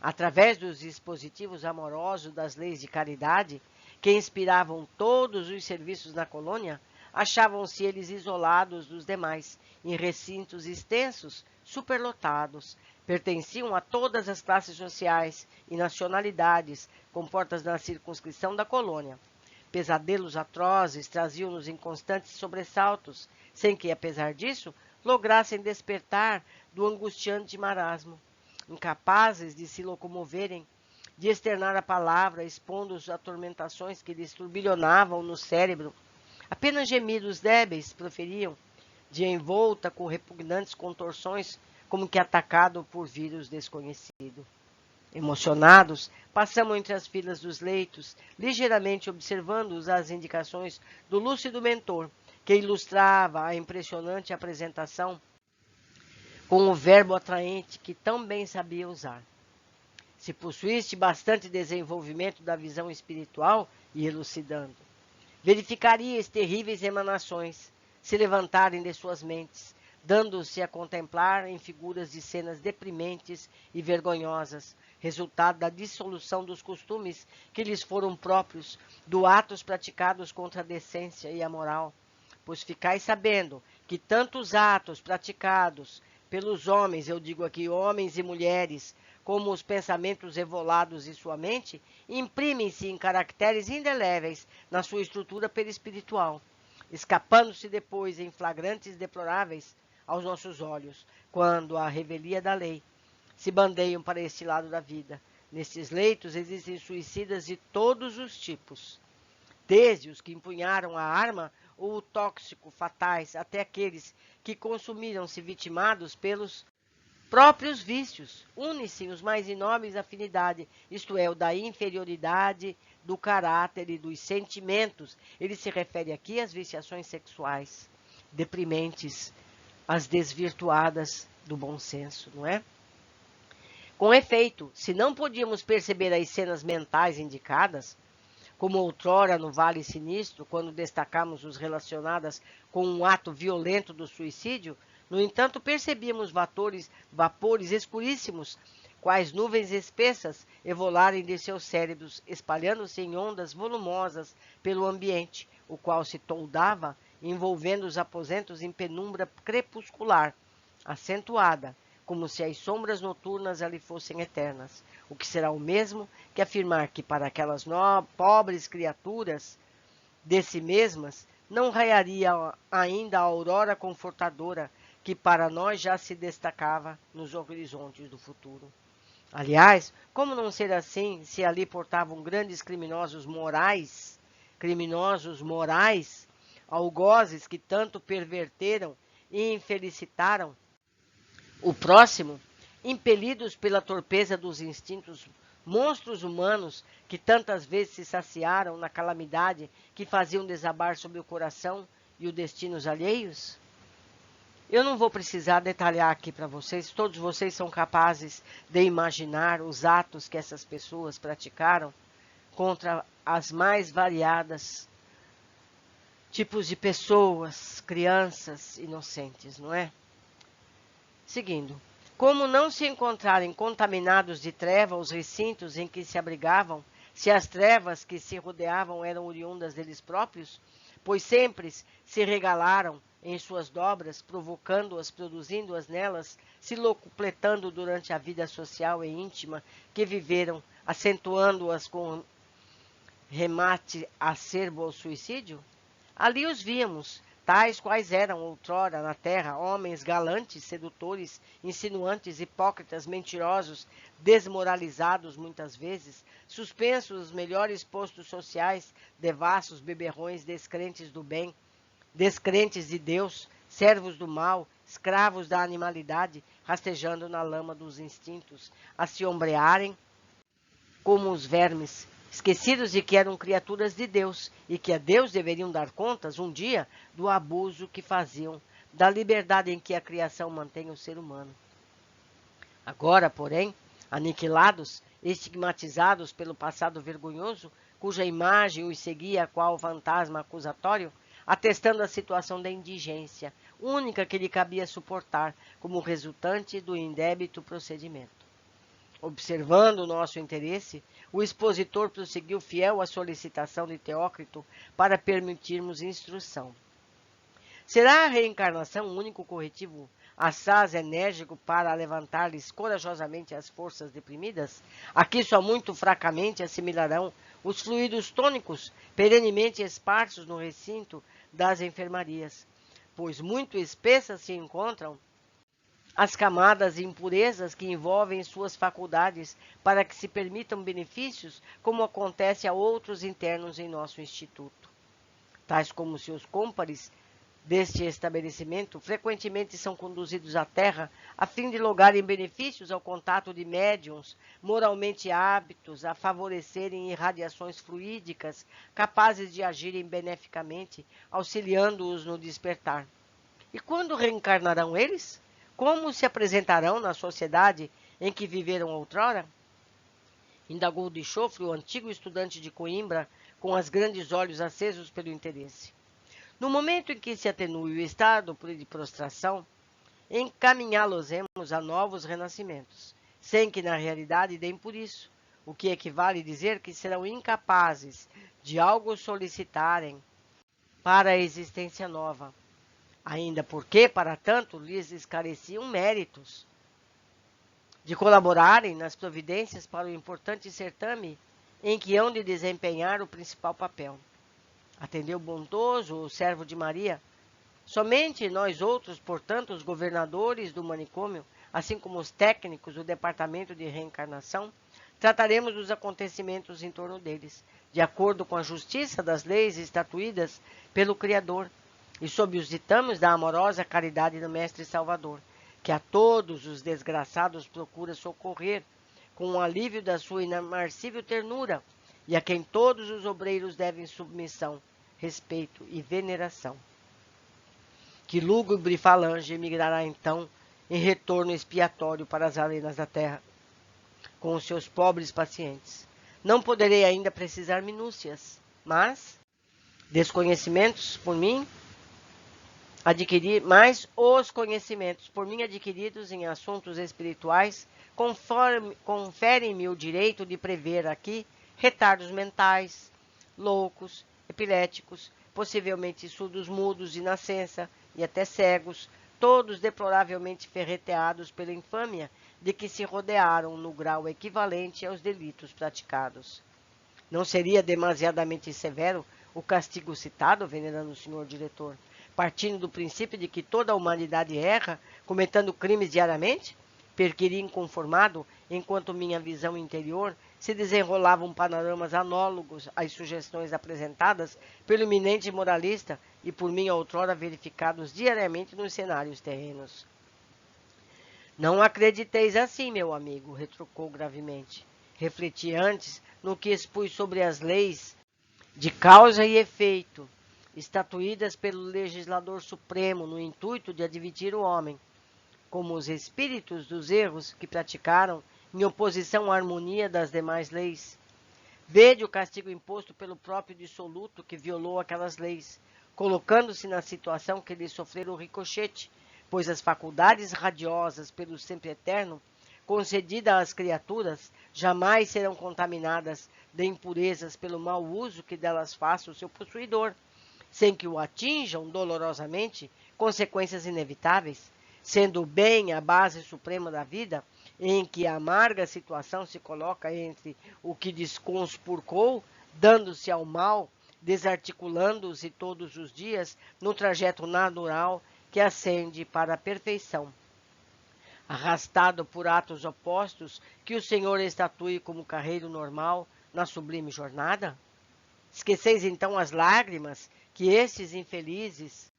através dos dispositivos amorosos das leis de caridade, que inspiravam todos os serviços na colônia, achavam-se eles isolados dos demais, em recintos extensos, superlotados. Pertenciam a todas as classes sociais e nacionalidades, comportas na circunscrição da colônia. Pesadelos atrozes traziam-nos em constantes sobressaltos, sem que, apesar disso, lograssem despertar do angustiante marasmo. Incapazes de se locomoverem, de externar a palavra, expondo as atormentações que lhes turbilhonavam no cérebro, apenas gemidos débeis proferiam, de envolta com repugnantes contorções, como que atacado por vírus desconhecido. Emocionados, passamos entre as filas dos leitos, ligeiramente observando as indicações do lúcido mentor, que ilustrava a impressionante apresentação com o verbo atraente que tão bem sabia usar. Se possuíste bastante desenvolvimento da visão espiritual, e elucidando, verificarias terríveis emanações se levantarem de suas mentes, dando-se a contemplar em figuras de cenas deprimentes e vergonhosas, resultado da dissolução dos costumes que lhes foram próprios, do atos praticados contra a decência e a moral. Pois ficais sabendo que tanto os atos praticados pelos homens, eu digo aqui homens e mulheres, como os pensamentos evolados em sua mente, imprimem-se em caracteres indeléveis na sua estrutura perispiritual, escapando-se depois em flagrantes deploráveis aos nossos olhos, quando a revelia da lei se bandeiam para este lado da vida. Nestes leitos existem suicidas de todos os tipos, desde os que empunharam a arma ou o tóxico fatais, até aqueles que consumiram-se vitimados pelos próprios vícios. Une-se os mais inóveis afinidade, isto é, o da inferioridade, do caráter e dos sentimentos. Ele se refere aqui às viciações sexuais, deprimentes, às desvirtuadas do bom senso, não é? Com efeito, se não podíamos perceber as cenas mentais indicadas, como outrora no Vale Sinistro, quando destacamos os relacionadas com um ato violento do suicídio, no entanto percebíamos vapores escuríssimos, quais nuvens espessas, evolarem de seus cérebros, espalhando-se em ondas volumosas pelo ambiente, o qual se toldava, envolvendo os aposentos em penumbra crepuscular, acentuada, como se as sombras noturnas ali fossem eternas, o que será o mesmo que afirmar que para aquelas pobres criaturas de si mesmas não raiaria ainda a aurora confortadora que para nós já se destacava nos horizontes do futuro. Aliás, como não ser assim se ali portavam grandes criminosos morais, algozes que tanto perverteram e infelicitaram o próximo, impelidos pela torpeza dos instintos, monstros humanos que tantas vezes se saciaram na calamidade que faziam desabar sobre o coração e os destinos alheios? Eu não vou precisar detalhar aqui para vocês, todos vocês são capazes de imaginar os atos que essas pessoas praticaram contra as mais variadas tipos de pessoas, crianças inocentes, não é? Seguindo, como não se encontrarem contaminados de treva os recintos em que se abrigavam, se as trevas que se rodeavam eram oriundas deles próprios, pois sempre se regalaram em suas dobras, provocando-as, produzindo-as nelas, se locupletando durante a vida social e íntima que viveram, acentuando-as com remate acerbo ao suicídio? Ali os víamos, tais quais eram outrora na terra, homens galantes, sedutores, insinuantes, hipócritas, mentirosos, desmoralizados muitas vezes, suspensos os melhores postos sociais, devassos, beberrões, descrentes do bem, descrentes de Deus, servos do mal, escravos da animalidade, rastejando na lama dos instintos, a se ombrearem como os vermes, esquecidos de que eram criaturas de Deus e que a Deus deveriam dar contas um dia do abuso que faziam da liberdade em que a criação mantém o ser humano. Agora, porém, aniquilados, estigmatizados pelo passado vergonhoso, cuja imagem os seguia qual fantasma acusatório, atestando a situação da indigência, única que lhe cabia suportar como resultante do indébito procedimento. Observando o nosso interesse, o expositor prosseguiu fiel à solicitação de Teócrito para permitirmos instrução. Será a reencarnação o único corretivo assaz enérgico para levantar-lhes corajosamente as forças deprimidas? Aqui só muito fracamente assimilarão os fluidos tônicos perenemente esparsos no recinto das enfermarias, pois muito espessas se encontram as camadas e impurezas que envolvem suas faculdades para que se permitam benefícios, como acontece a outros internos em nosso instituto, tais como seus cômpares deste estabelecimento frequentemente são conduzidos à terra a fim de lograrem benefícios ao contato de médiuns moralmente aptos a favorecerem irradiações fluídicas capazes de agirem beneficamente, auxiliando-os no despertar. E quando reencarnarão eles? Como se apresentarão na sociedade em que viveram outrora? Indagou de chofre o antigo estudante de Coimbra, com os grandes olhos acesos pelo interesse. No momento em que se atenue o estado de prostração, encaminhá-los-emos a novos renascimentos, sem que na realidade deem por isso, o que equivale a dizer que serão incapazes de algo solicitarem para a existência nova, ainda porque, para tanto, lhes esclareciam méritos de colaborarem nas providências para o importante certame em que hão de desempenhar o principal papel. Atendeu bondoso o servo de Maria. Somente nós outros, portanto, os governadores do manicômio, assim como os técnicos do departamento de reencarnação, trataremos dos acontecimentos em torno deles, de acordo com a justiça das leis estatuídas pelo Criador e sob os ditames da amorosa caridade do Mestre Salvador, que a todos os desgraçados procura socorrer com o alívio da sua inamarcível ternura e a quem todos os obreiros devem submissão, respeito e veneração. Que lúgubre falange emigrará então em retorno expiatório para as arenas da terra, com os seus pobres pacientes. Não poderei ainda precisar minúcias, mas desconhecimentos por mim os conhecimentos por mim adquiridos em assuntos espirituais conferem-me o direito de prever aqui retardos mentais, loucos, epiléticos, possivelmente surdos mudos de nascença e até cegos, todos deploravelmente ferreteados pela infâmia de que se rodearam no grau equivalente aos delitos praticados. Não seria demasiadamente severo o castigo citado, venerando o senhor diretor, partindo do princípio de que toda a humanidade erra, cometendo crimes diariamente? Perquiria inconformado, enquanto minha visão interior se desenrolavam panoramas análogos às sugestões apresentadas pelo eminente moralista e por mim outrora verificados diariamente nos cenários terrenos. Não acrediteis assim, meu amigo, retrucou gravemente. Refleti antes no que expus sobre as leis de causa e efeito, estatuídas pelo legislador supremo no intuito de advertir o homem, como os espíritos dos erros que praticaram em oposição à harmonia das demais leis. Vede o castigo imposto pelo próprio dissoluto que violou aquelas leis, colocando-se na situação que lhe sofrera o ricochete, pois as faculdades radiosas pelo sempre eterno, concedidas às criaturas, jamais serão contaminadas de impurezas pelo mau uso que delas faça o seu possuidor, sem que o atinjam dolorosamente consequências inevitáveis, sendo o bem a base suprema da vida, em que a amarga situação se coloca entre o que desconspurcou, dando-se ao mal, desarticulando-se todos os dias no trajeto natural que ascende para a perfeição. Arrastado por atos opostos que o Senhor estatue como carreiro normal na sublime jornada? Esqueceis então as lágrimas que estes infelizes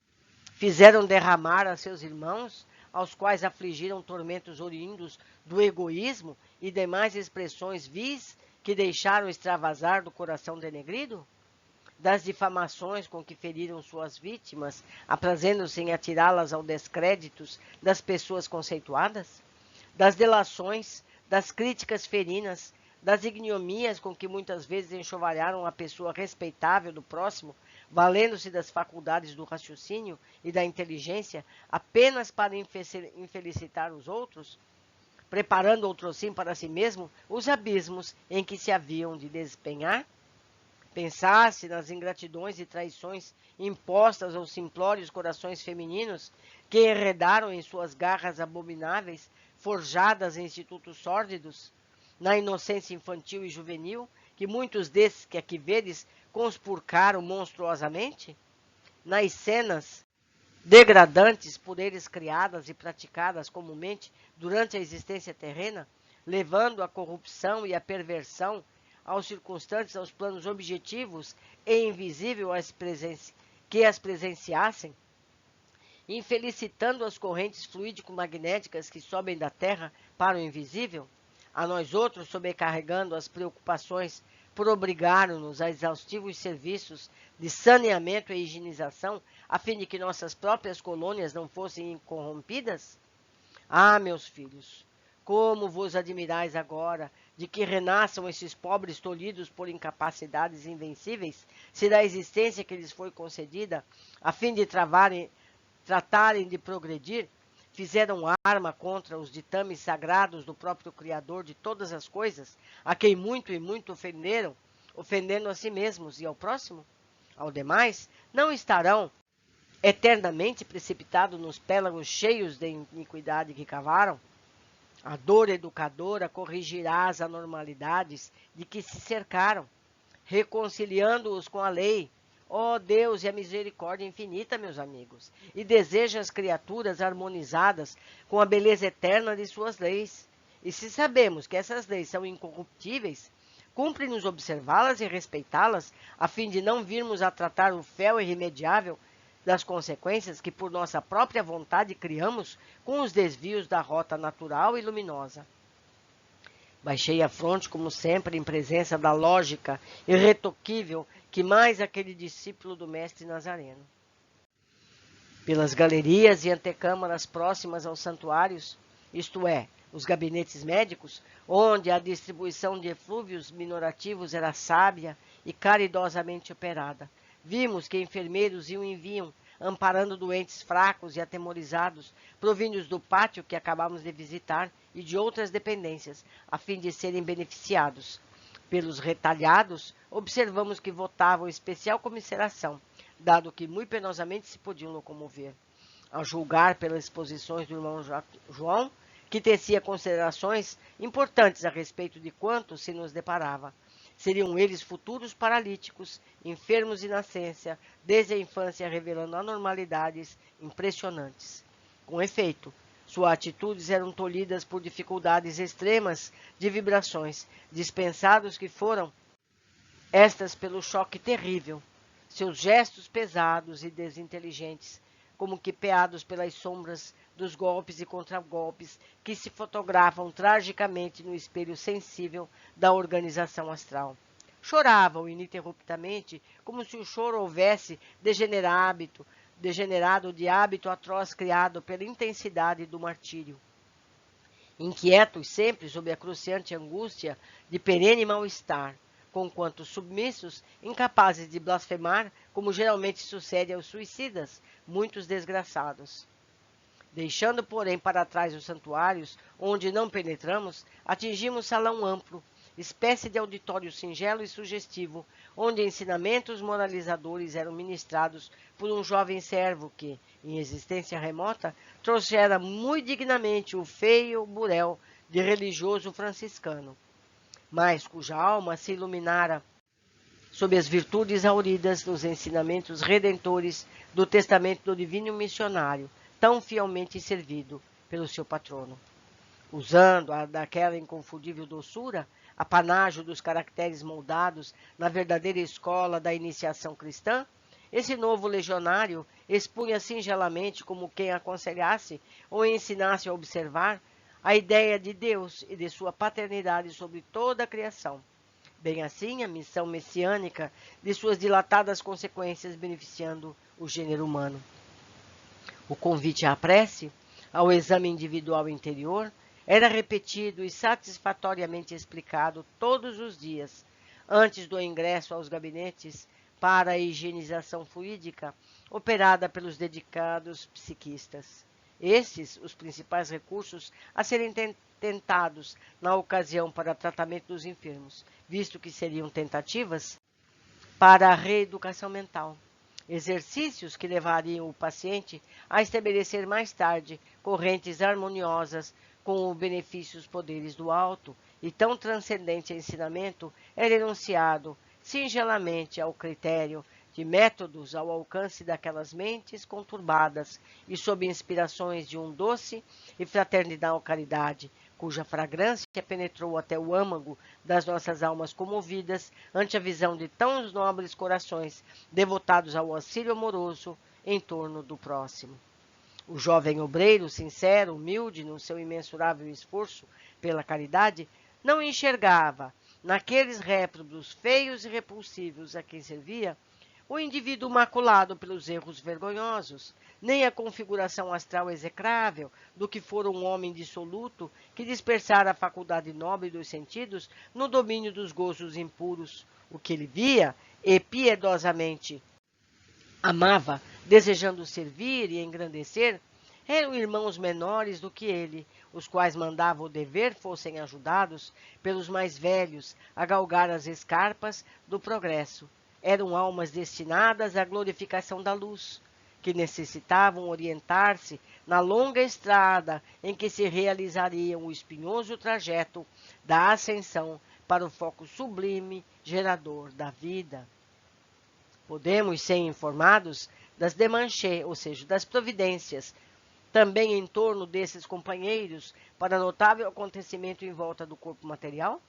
fizeram derramar a seus irmãos, aos quais afligiram tormentos oriundos do egoísmo e demais expressões vis que deixaram extravasar do coração denegrido? Das difamações com que feriram suas vítimas, aprazendo-se em atirá-las ao descrédito das pessoas conceituadas? Das delações, das críticas ferinas, das ignomias com que muitas vezes enxovalharam a pessoa respeitável do próximo, valendo-se das faculdades do raciocínio e da inteligência apenas para infelicitar os outros, preparando outrossim para si mesmo os abismos em que se haviam de despenhar? Pensasse nas ingratidões e traições impostas aos simplórios corações femininos que enredaram em suas garras abomináveis, forjadas em institutos sórdidos, na inocência infantil e juvenil, que muitos desses que aqui vedes conspurcaram monstruosamente? Nas cenas degradantes por eles criadas e praticadas comumente durante a existência terrena, levando a corrupção e a perversão aos circunstantes, aos planos objetivos e invisíveis que as presenciassem, infelicitando as correntes fluídico-magnéticas que sobem da Terra para o invisível, a nós outros sobrecarregando as preocupações por obrigar-nos a exaustivos serviços de saneamento e higienização, a fim de que nossas próprias colônias não fossem corrompidas? Ah, meus filhos, como vos admirais agora de que renasçam esses pobres tolhidos por incapacidades invencíveis, se da existência que lhes foi concedida, a fim de tratarem de progredir, fizeram arma contra os ditames sagrados do próprio Criador de todas as coisas, a quem muito e muito ofenderam, ofendendo a si mesmos e ao próximo? Ao demais, não estarão eternamente precipitados nos pélagos cheios de iniquidade que cavaram? A dor educadora corrigirá as anormalidades de que se cercaram, reconciliando-os com a lei. Ó Deus e a misericórdia infinita, meus amigos, e deseja as criaturas harmonizadas com a beleza eterna de suas leis. E se sabemos que essas leis são incorruptíveis, cumpre-nos observá-las e respeitá-las, a fim de não virmos a tratar o fel irremediável das consequências que por nossa própria vontade criamos com os desvios da rota natural e luminosa. Baixei a fronte, como sempre, em presença da lógica irretoquível que mais aquele discípulo do mestre Nazareno. Pelas galerias e antecâmaras próximas aos santuários, isto é, os gabinetes médicos, onde a distribuição de eflúvios minorativos era sábia e caridosamente operada, vimos que enfermeiros iam e vinham, amparando doentes fracos e atemorizados, provindos do pátio que acabamos de visitar e de outras dependências, a fim de serem beneficiados. Pelos retalhados, observamos que votavam especial comiseração, dado que muito penosamente se podiam locomover. A julgar pelas exposições do irmão João, que tecia considerações importantes a respeito de quanto se nos deparava. Seriam eles futuros paralíticos, enfermos de nascença, desde a infância revelando anormalidades impressionantes. Com efeito, suas atitudes eram tolhidas por dificuldades extremas de vibrações, dispensados que foram estas pelo choque terrível. Seus gestos pesados e desinteligentes, como que peados pelas sombras dos golpes e contragolpes que se fotografam tragicamente no espelho sensível da organização astral. Choravam ininterruptamente, como se o choro houvesse degenerado de hábito atroz criado pela intensidade do martírio. Inquietos sempre sob a cruciante angústia de perene mal-estar, conquanto submissos, incapazes de blasfemar, como geralmente sucede aos suicidas, muitos desgraçados. Deixando, porém, para trás os santuários, onde não penetramos, atingimos salão amplo, espécie de auditório singelo e sugestivo, onde ensinamentos moralizadores eram ministrados por um jovem servo que, em existência remota, trouxera muito dignamente o feio burel de religioso franciscano, mas cuja alma se iluminara sob as virtudes auridas dos ensinamentos redentores do testamento do divino missionário, tão fielmente servido pelo seu patrono. Usando daquela inconfundível doçura, apanágio dos caracteres moldados na verdadeira escola da iniciação cristã, esse novo legionário expunha singelamente, como quem aconselhasse ou ensinasse a observar, a ideia de Deus e de sua paternidade sobre toda a criação. Bem assim, a missão messiânica de suas dilatadas consequências beneficiando o gênero humano. O convite à prece, ao exame individual interior, era repetido e satisfatoriamente explicado todos os dias, antes do ingresso aos gabinetes para a higienização fluídica, operada pelos dedicados psiquistas. Estes, os principais recursos a serem tentados na ocasião para tratamento dos enfermos, visto que seriam tentativas para a reeducação mental. Exercícios que levariam o paciente a estabelecer mais tarde correntes harmoniosas com o benefício dos poderes do alto, e tão transcendente ensinamento era enunciado singelamente ao critério de métodos ao alcance daquelas mentes conturbadas e sob inspirações de um doce e fraternal caridade, cuja fragrância penetrou até o âmago das nossas almas comovidas ante a visão de tão nobres corações devotados ao auxílio amoroso em torno do próximo. O jovem obreiro, sincero, humilde no seu imensurável esforço pela caridade, não enxergava, naqueles réprobos feios e repulsivos a quem servia, o indivíduo maculado pelos erros vergonhosos, nem a configuração astral execrável do que fora um homem dissoluto que dispersara a faculdade nobre dos sentidos no domínio dos gozos impuros. O que ele via e piedosamente amava, desejando servir e engrandecer, Eram irmãos menores do que ele, os quais mandava o dever fossem ajudados pelos mais velhos a galgar as escarpas do progresso. Eram almas destinadas à glorificação da luz, que necessitavam orientar-se na longa estrada em que se realizaria o espinhoso trajeto da ascensão para o foco sublime gerador da vida. Podemos ser informados das demanchés, ou seja, das providências, também em torno desses companheiros para notável acontecimento em volta do corpo material?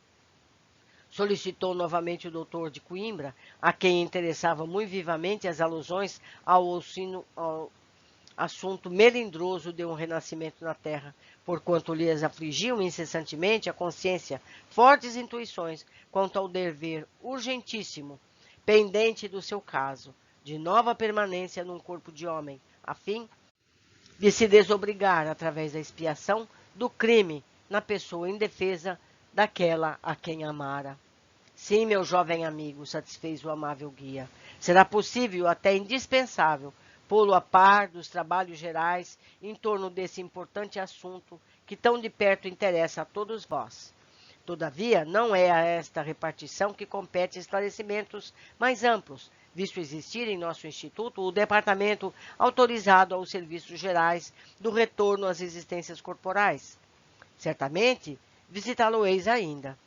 Solicitou novamente o doutor de Coimbra, a quem interessavam muito vivamente as alusões ao assunto melindroso de um renascimento na Terra, porquanto lhes afligiam incessantemente a consciência fortes intuições quanto ao dever urgentíssimo, pendente do seu caso, de nova permanência num corpo de homem, a fim de se desobrigar, através da expiação, do crime na pessoa indefesa daquela a quem amara. Sim, meu jovem amigo, satisfez o amável guia. Será possível, até indispensável, pô-lo a par dos trabalhos gerais em torno desse importante assunto que tão de perto interessa a todos vós. Todavia, não é a esta repartição que compete esclarecimentos mais amplos, visto existir em nosso Instituto o departamento autorizado aos serviços gerais do retorno às existências corporais. Certamente, visitá-lo-eis ainda.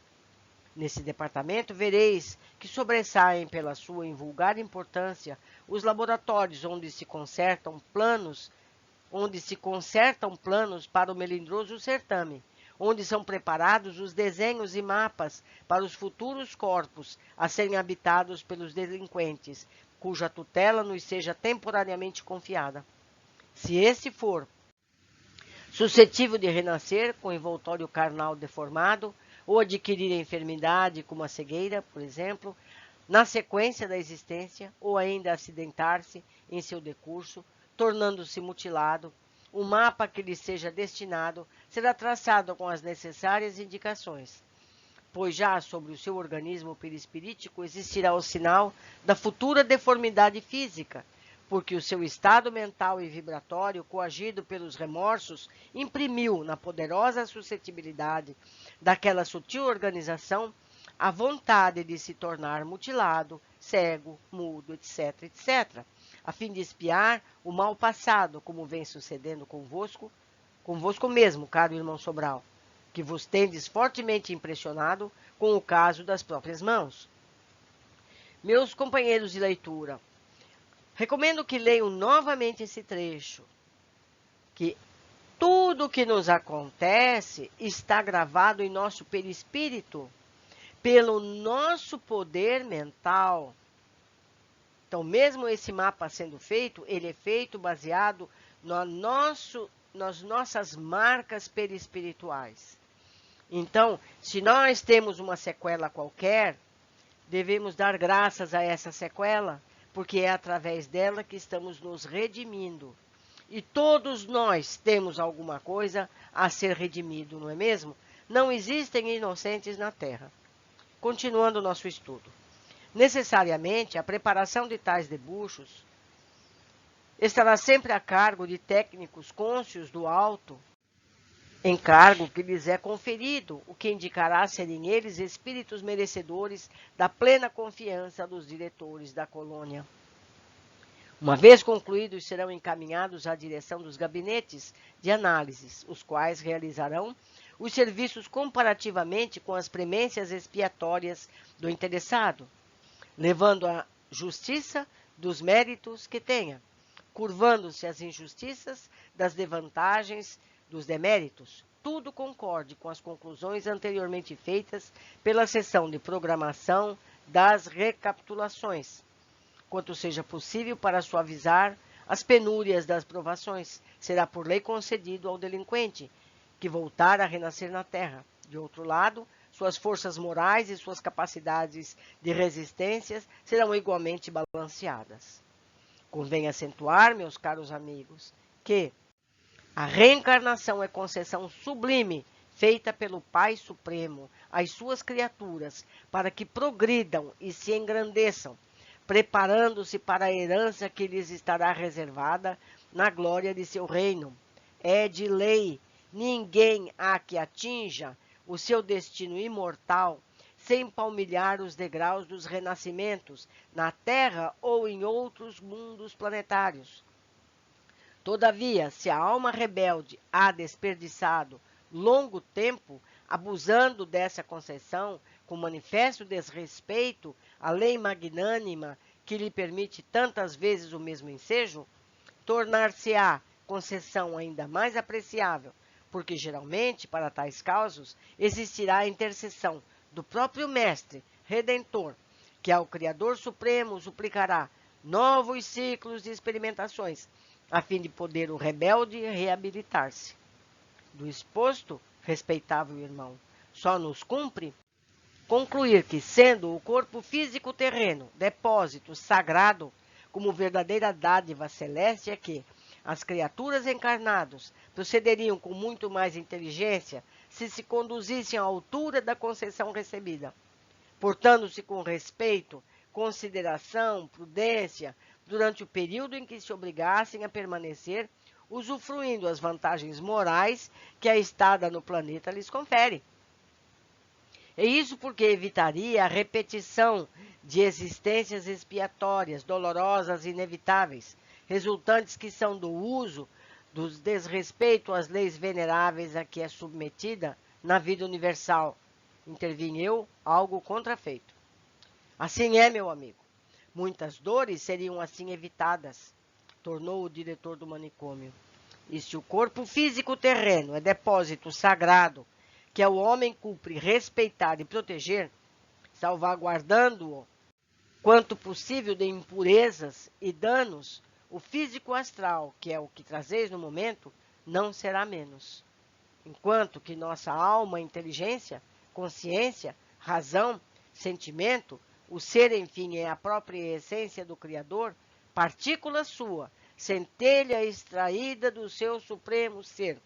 Nesse departamento, vereis que sobressaem pela sua invulgar importância os laboratórios onde se concertam planos para o melindroso certame, onde são preparados os desenhos e mapas para os futuros corpos a serem habitados pelos delinquentes, cuja tutela nos seja temporariamente confiada. Se esse for suscetível de renascer com envoltório carnal deformado, ou adquirir a enfermidade como a cegueira, por exemplo, na sequência da existência, ou ainda acidentar-se em seu decurso, tornando-se mutilado, o mapa que lhe seja destinado será traçado com as necessárias indicações, pois já sobre o seu organismo perispirítico existirá o sinal da futura deformidade física, porque o seu estado mental e vibratório, coagido pelos remorsos, imprimiu na poderosa suscetibilidade daquela sutil organização a vontade de se tornar mutilado, cego, mudo, etc., etc., a fim de espiar o mal passado, como vem sucedendo convosco mesmo, caro irmão Sobral, que vos tendes fortemente impressionado com o caso das próprias mãos. Meus companheiros de leitura, recomendo que leiam novamente esse trecho, que tudo o que nos acontece está gravado em nosso perispírito, pelo nosso poder mental. Então, mesmo esse mapa sendo feito, ele é feito baseado nas nossas marcas perispirituais. Então, se nós temos uma sequela qualquer, devemos dar graças a essa sequela, porque é através dela que estamos nos redimindo. E todos nós temos alguma coisa a ser redimido, não é mesmo? Não existem inocentes na Terra. Continuando o nosso estudo. Necessariamente, a preparação de tais debuxos estará sempre a cargo de técnicos cônscios do alto encargo que lhes é conferido, o que indicará serem eles espíritos merecedores da plena confiança dos diretores da colônia. Uma vez concluídos, serão encaminhados à direção dos gabinetes de análises, os quais realizarão os serviços comparativamente com as premências expiatórias do interessado, levando a justiça dos méritos que tenha, curvando-se às injustiças das desvantagens dos deméritos, tudo concorde com as conclusões anteriormente feitas pela sessão de programação das recapitulações, quanto seja possível para suavizar as penúrias das provações, será por lei concedido ao delinquente que voltar a renascer na terra. De outro lado, suas forças morais e suas capacidades de resistência serão igualmente balanceadas. Convém acentuar, meus caros amigos, que a reencarnação é concessão sublime feita pelo Pai Supremo às suas criaturas para que progridam e se engrandeçam, preparando-se para a herança que lhes estará reservada na glória de seu reino, é de lei, ninguém há que atinja o seu destino imortal sem palmilhar os degraus dos renascimentos na Terra ou em outros mundos planetários. Todavia, se a alma rebelde há desperdiçado longo tempo, abusando dessa concessão, com manifesto desrespeito à lei magnânima que lhe permite tantas vezes o mesmo ensejo, tornar-se-á concessão ainda mais apreciável, porque geralmente, para tais causas, existirá a intercessão do próprio Mestre Redentor, que ao Criador Supremo suplicará novos ciclos de experimentações, a fim de poder o rebelde reabilitar-se. Do exposto, respeitável irmão, só nos cumpre concluir que, sendo o corpo físico terreno depósito sagrado, como verdadeira dádiva celeste, é que as criaturas encarnadas procederiam com muito mais inteligência se conduzissem à altura da concessão recebida, portando-se com respeito, consideração, prudência, durante o período em que se obrigassem a permanecer, usufruindo as vantagens morais que a estada no planeta lhes confere. E isso porque evitaria a repetição de existências expiatórias, dolorosas e inevitáveis, resultantes que são do uso, do desrespeito às leis veneráveis a que é submetida na vida universal. Intervim eu, algo contrafeito. Assim é, meu amigo. Muitas dores seriam assim evitadas, tornou o diretor do manicômio. E se o corpo físico terreno é depósito sagrado, que é o homem cumpre respeitar e proteger, salvaguardando-o quanto possível de impurezas e danos, o físico astral, que é o que trazeis no momento, não será menos. Enquanto que nossa alma, inteligência, consciência, razão, sentimento, o ser, enfim, é a própria essência do Criador, partícula sua, centelha extraída do seu supremo ser.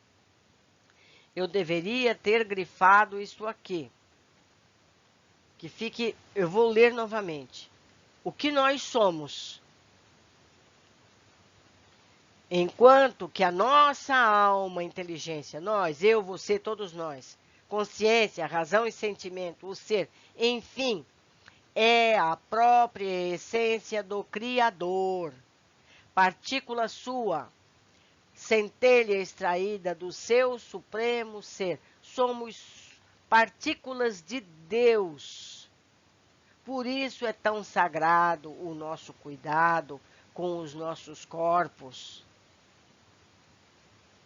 Eu deveria ter grifado isso aqui. Que fique, eu vou ler novamente. O que nós somos, enquanto que a nossa alma, inteligência, nós, eu, você, todos nós, consciência, razão e sentimento, o ser, enfim, é a própria essência do Criador, partícula sua, centelha extraída do seu supremo ser. Somos partículas de Deus. Por isso é tão sagrado o nosso cuidado com os nossos corpos.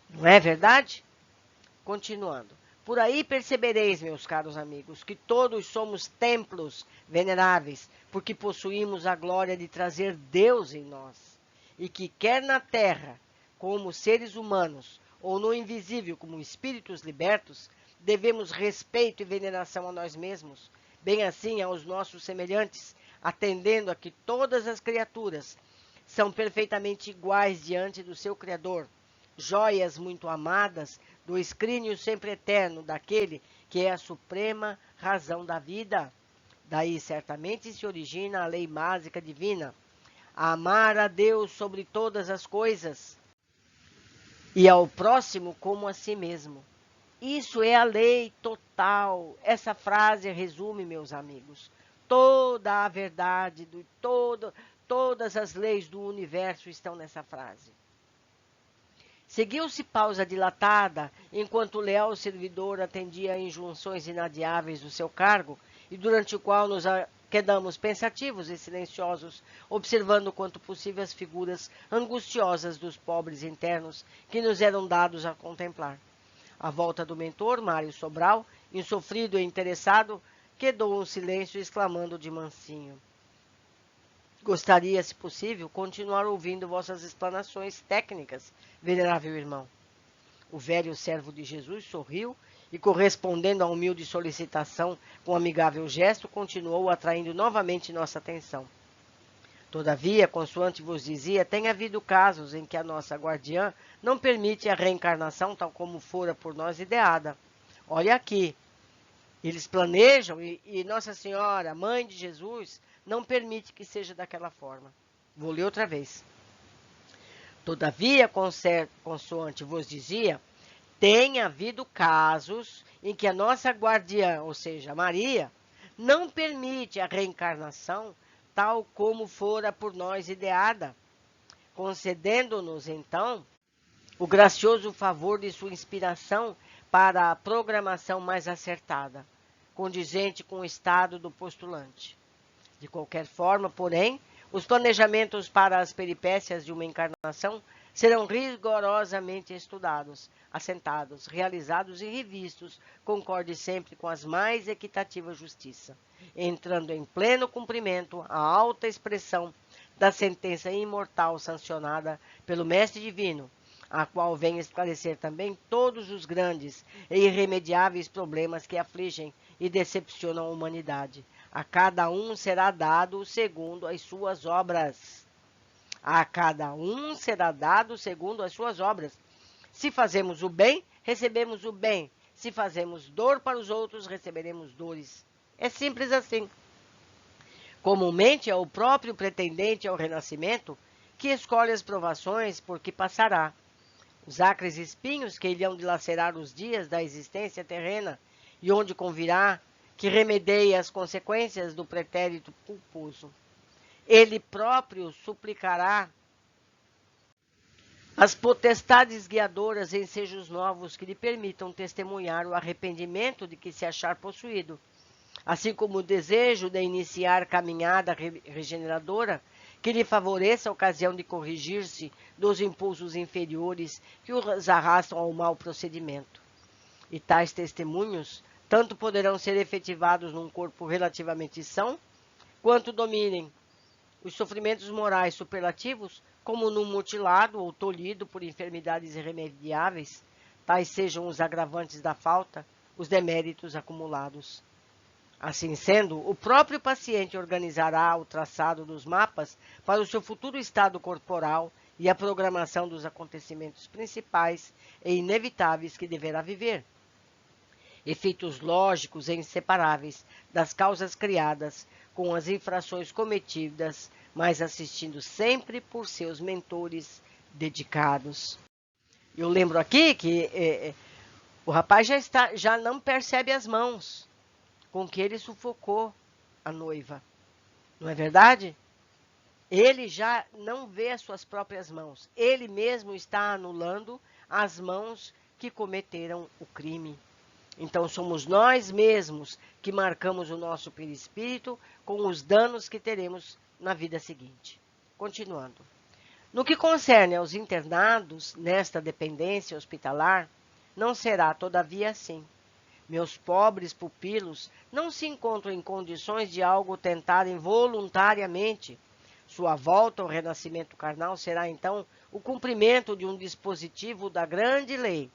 Não é verdade? Continuando. Por aí percebereis, meus caros amigos, que todos somos templos veneráveis, porque possuímos a glória de trazer Deus em nós, e que quer na terra, como seres humanos, ou no invisível, como espíritos libertos, devemos respeito e veneração a nós mesmos, bem assim aos nossos semelhantes, atendendo a que todas as criaturas são perfeitamente iguais diante do seu Criador, joias muito amadas do escrínio sempre eterno daquele que é a suprema razão da vida. Daí certamente se origina a lei mágica divina, amar a Deus sobre todas as coisas e ao próximo como a si mesmo. Isso é a lei total. Essa frase resume, meus amigos, toda a verdade, todas as leis do universo estão nessa frase. Seguiu-se pausa dilatada, enquanto o leal servidor atendia a injunções inadiáveis do seu cargo, e durante o qual nos quedamos pensativos e silenciosos, observando quanto possível as figuras angustiosas dos pobres internos que nos eram dados a contemplar. À volta do mentor, Mário Sobral, insofrido e interessado, quedou um silêncio, exclamando de mansinho: gostaria, se possível, continuar ouvindo vossas explanações técnicas, venerável irmão. O velho servo de Jesus sorriu e, correspondendo à humilde solicitação com amigável gesto, continuou atraindo novamente nossa atenção. Todavia, consoante vos dizia, tem havido casos em que a nossa guardiã não permite a reencarnação tal como fora por nós ideada. Olha aqui, eles planejam e Nossa Senhora, Mãe de Jesus, não permite que seja daquela forma. Vou ler outra vez. Todavia, consoante vos dizia, tem havido casos em que a nossa guardiã, ou seja, Maria, não permite a reencarnação tal como fora por nós ideada, concedendo-nos, então, o gracioso favor de sua inspiração para a programação mais acertada, condizente com o estado do postulante. De qualquer forma, porém, os planejamentos para as peripécias de uma encarnação serão rigorosamente estudados, assentados, realizados e revistos, concorde sempre com as mais equitativa justiça, entrando em pleno cumprimento a alta expressão da sentença imortal sancionada pelo Mestre Divino, a qual vem esclarecer também todos os grandes e irremediáveis problemas que afligem e decepcionam a humanidade. A cada um será dado segundo as suas obras. A cada um será dado segundo as suas obras. Se fazemos o bem, recebemos o bem. Se fazemos dor para os outros, receberemos dores. É simples assim. Comumente é o próprio pretendente ao renascimento que escolhe as provações por que passará. Os acres espinhos que irão dilacerar os dias da existência terrena e onde convirá que remedeie as consequências do pretérito culposo. Ele próprio suplicará as potestades guiadoras ensejos novos que lhe permitam testemunhar o arrependimento de que se achar possuído, assim como o desejo de iniciar caminhada regeneradora que lhe favoreça a ocasião de corrigir-se dos impulsos inferiores que os arrastam ao mau procedimento. E tais testemunhos tanto poderão ser efetivados num corpo relativamente são, quanto dominem os sofrimentos morais superlativos, como num mutilado ou tolhido por enfermidades irremediáveis, tais sejam os agravantes da falta, os deméritos acumulados. Assim sendo, o próprio paciente organizará o traçado dos mapas para o seu futuro estado corporal e a programação dos acontecimentos principais e inevitáveis que deverá viver. Efeitos lógicos e inseparáveis das causas criadas com as infrações cometidas, mas assistindo sempre por seus mentores dedicados. Eu lembro aqui que o rapaz já não percebe as mãos com que ele sufocou a noiva. Não é verdade? Ele já não vê as suas próprias mãos. Ele mesmo está anulando as mãos que cometeram o crime. Então, somos nós mesmos que marcamos o nosso perispírito com os danos que teremos na vida seguinte. Continuando. No que concerne aos internados nesta dependência hospitalar, não será, todavia, assim. Meus pobres pupilos não se encontram em condições de algo tentarem voluntariamente. Sua volta ao renascimento carnal será, então, o cumprimento de um dispositivo da grande lei,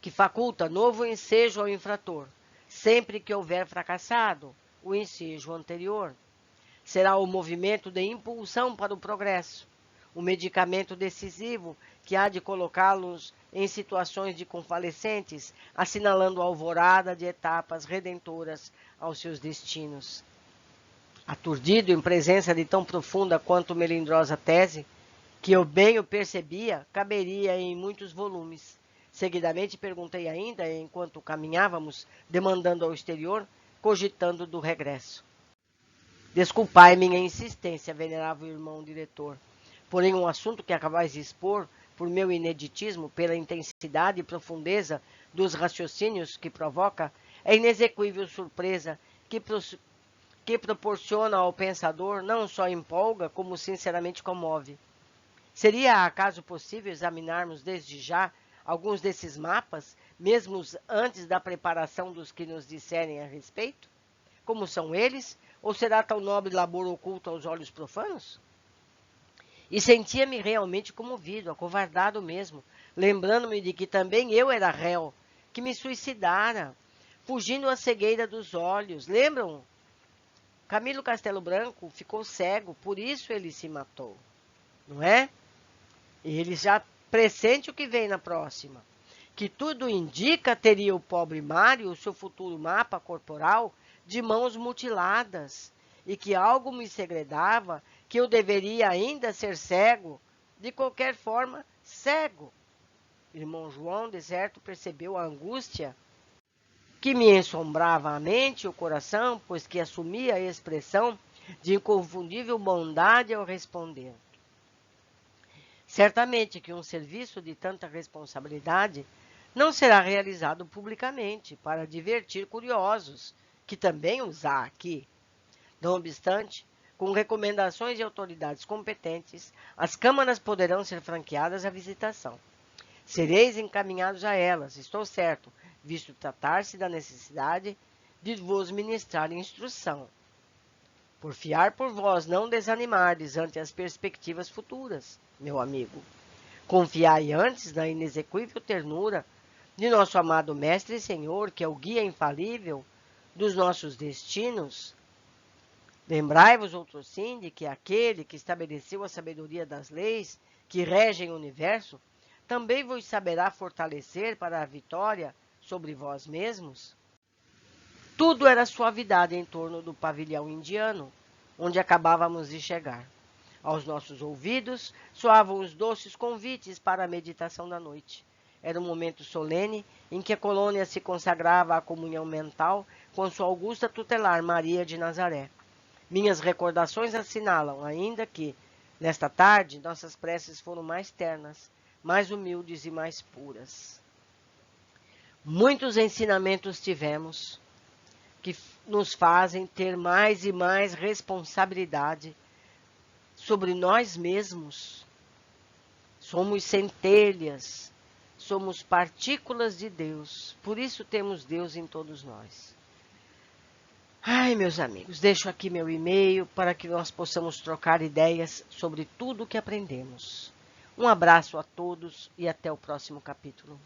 que faculta novo ensejo ao infrator, sempre que houver fracassado o ensejo anterior. Será o movimento de impulsão para o progresso, o medicamento decisivo que há de colocá-los em situações de convalescentes, assinalando a alvorada de etapas redentoras aos seus destinos. Aturdido em presença de tão profunda quanto melindrosa tese, que eu bem o percebia, caberia em muitos volumes. Seguidamente perguntei ainda, enquanto caminhávamos, demandando ao exterior, cogitando do regresso. Desculpai minha insistência, venerável irmão diretor, porém um assunto que acabais de expor, por meu ineditismo, pela intensidade e profundeza dos raciocínios que provoca, é inexequível surpresa que proporciona ao pensador não só empolga, como sinceramente comove. Seria acaso possível examinarmos desde já alguns desses mapas, mesmo antes da preparação dos que nos disserem a respeito? Como são eles? Ou será tal nobre labor oculto aos olhos profanos? E sentia-me realmente comovido, acovardado mesmo, lembrando-me de que também eu era réu, que me suicidara, fugindo à cegueira dos olhos. Lembram? Camilo Castelo Branco ficou cego, por isso ele se matou, não é? E ele já pressente o que vem na próxima. Que tudo indica, teria o pobre Mário o seu futuro mapa corporal de mãos mutiladas, e que algo me segredava que eu deveria ainda ser cego de qualquer forma, cego. Irmão João, de certo, percebeu a angústia que me ensombrava a mente e o coração, pois que assumia a expressão de inconfundível bondade ao responder. Certamente que um serviço de tanta responsabilidade não será realizado publicamente para divertir curiosos, que também os há aqui. Não obstante, com recomendações de autoridades competentes, as câmaras poderão ser franqueadas à visitação. Sereis encaminhados a elas, estou certo, visto tratar-se da necessidade de vos ministrar instrução. Porfiar por vós não desanimardes ante as perspectivas futuras, meu amigo. Confiai antes na inexequível ternura de nosso amado Mestre e Senhor, que é o guia infalível dos nossos destinos. Lembrai-vos, outrossim, de que aquele que estabeleceu a sabedoria das leis que regem o universo também vos saberá fortalecer para a vitória sobre vós mesmos. Tudo era suavidade em torno do pavilhão indiano, onde acabávamos de chegar. Aos nossos ouvidos soavam os doces convites para a meditação da noite. Era um momento solene em que a colônia se consagrava à comunhão mental com sua augusta tutelar Maria de Nazaré. Minhas recordações assinalam ainda que, nesta tarde, nossas preces foram mais ternas, mais humildes e mais puras. Muitos ensinamentos tivemos que nos fazem ter mais e mais responsabilidade sobre nós mesmos. Somos centelhas, somos partículas de Deus, por isso temos Deus em todos nós. Ai, meus amigos, deixo aqui meu e-mail para que nós possamos trocar ideias sobre tudo o que aprendemos. Um abraço a todos e até o próximo capítulo.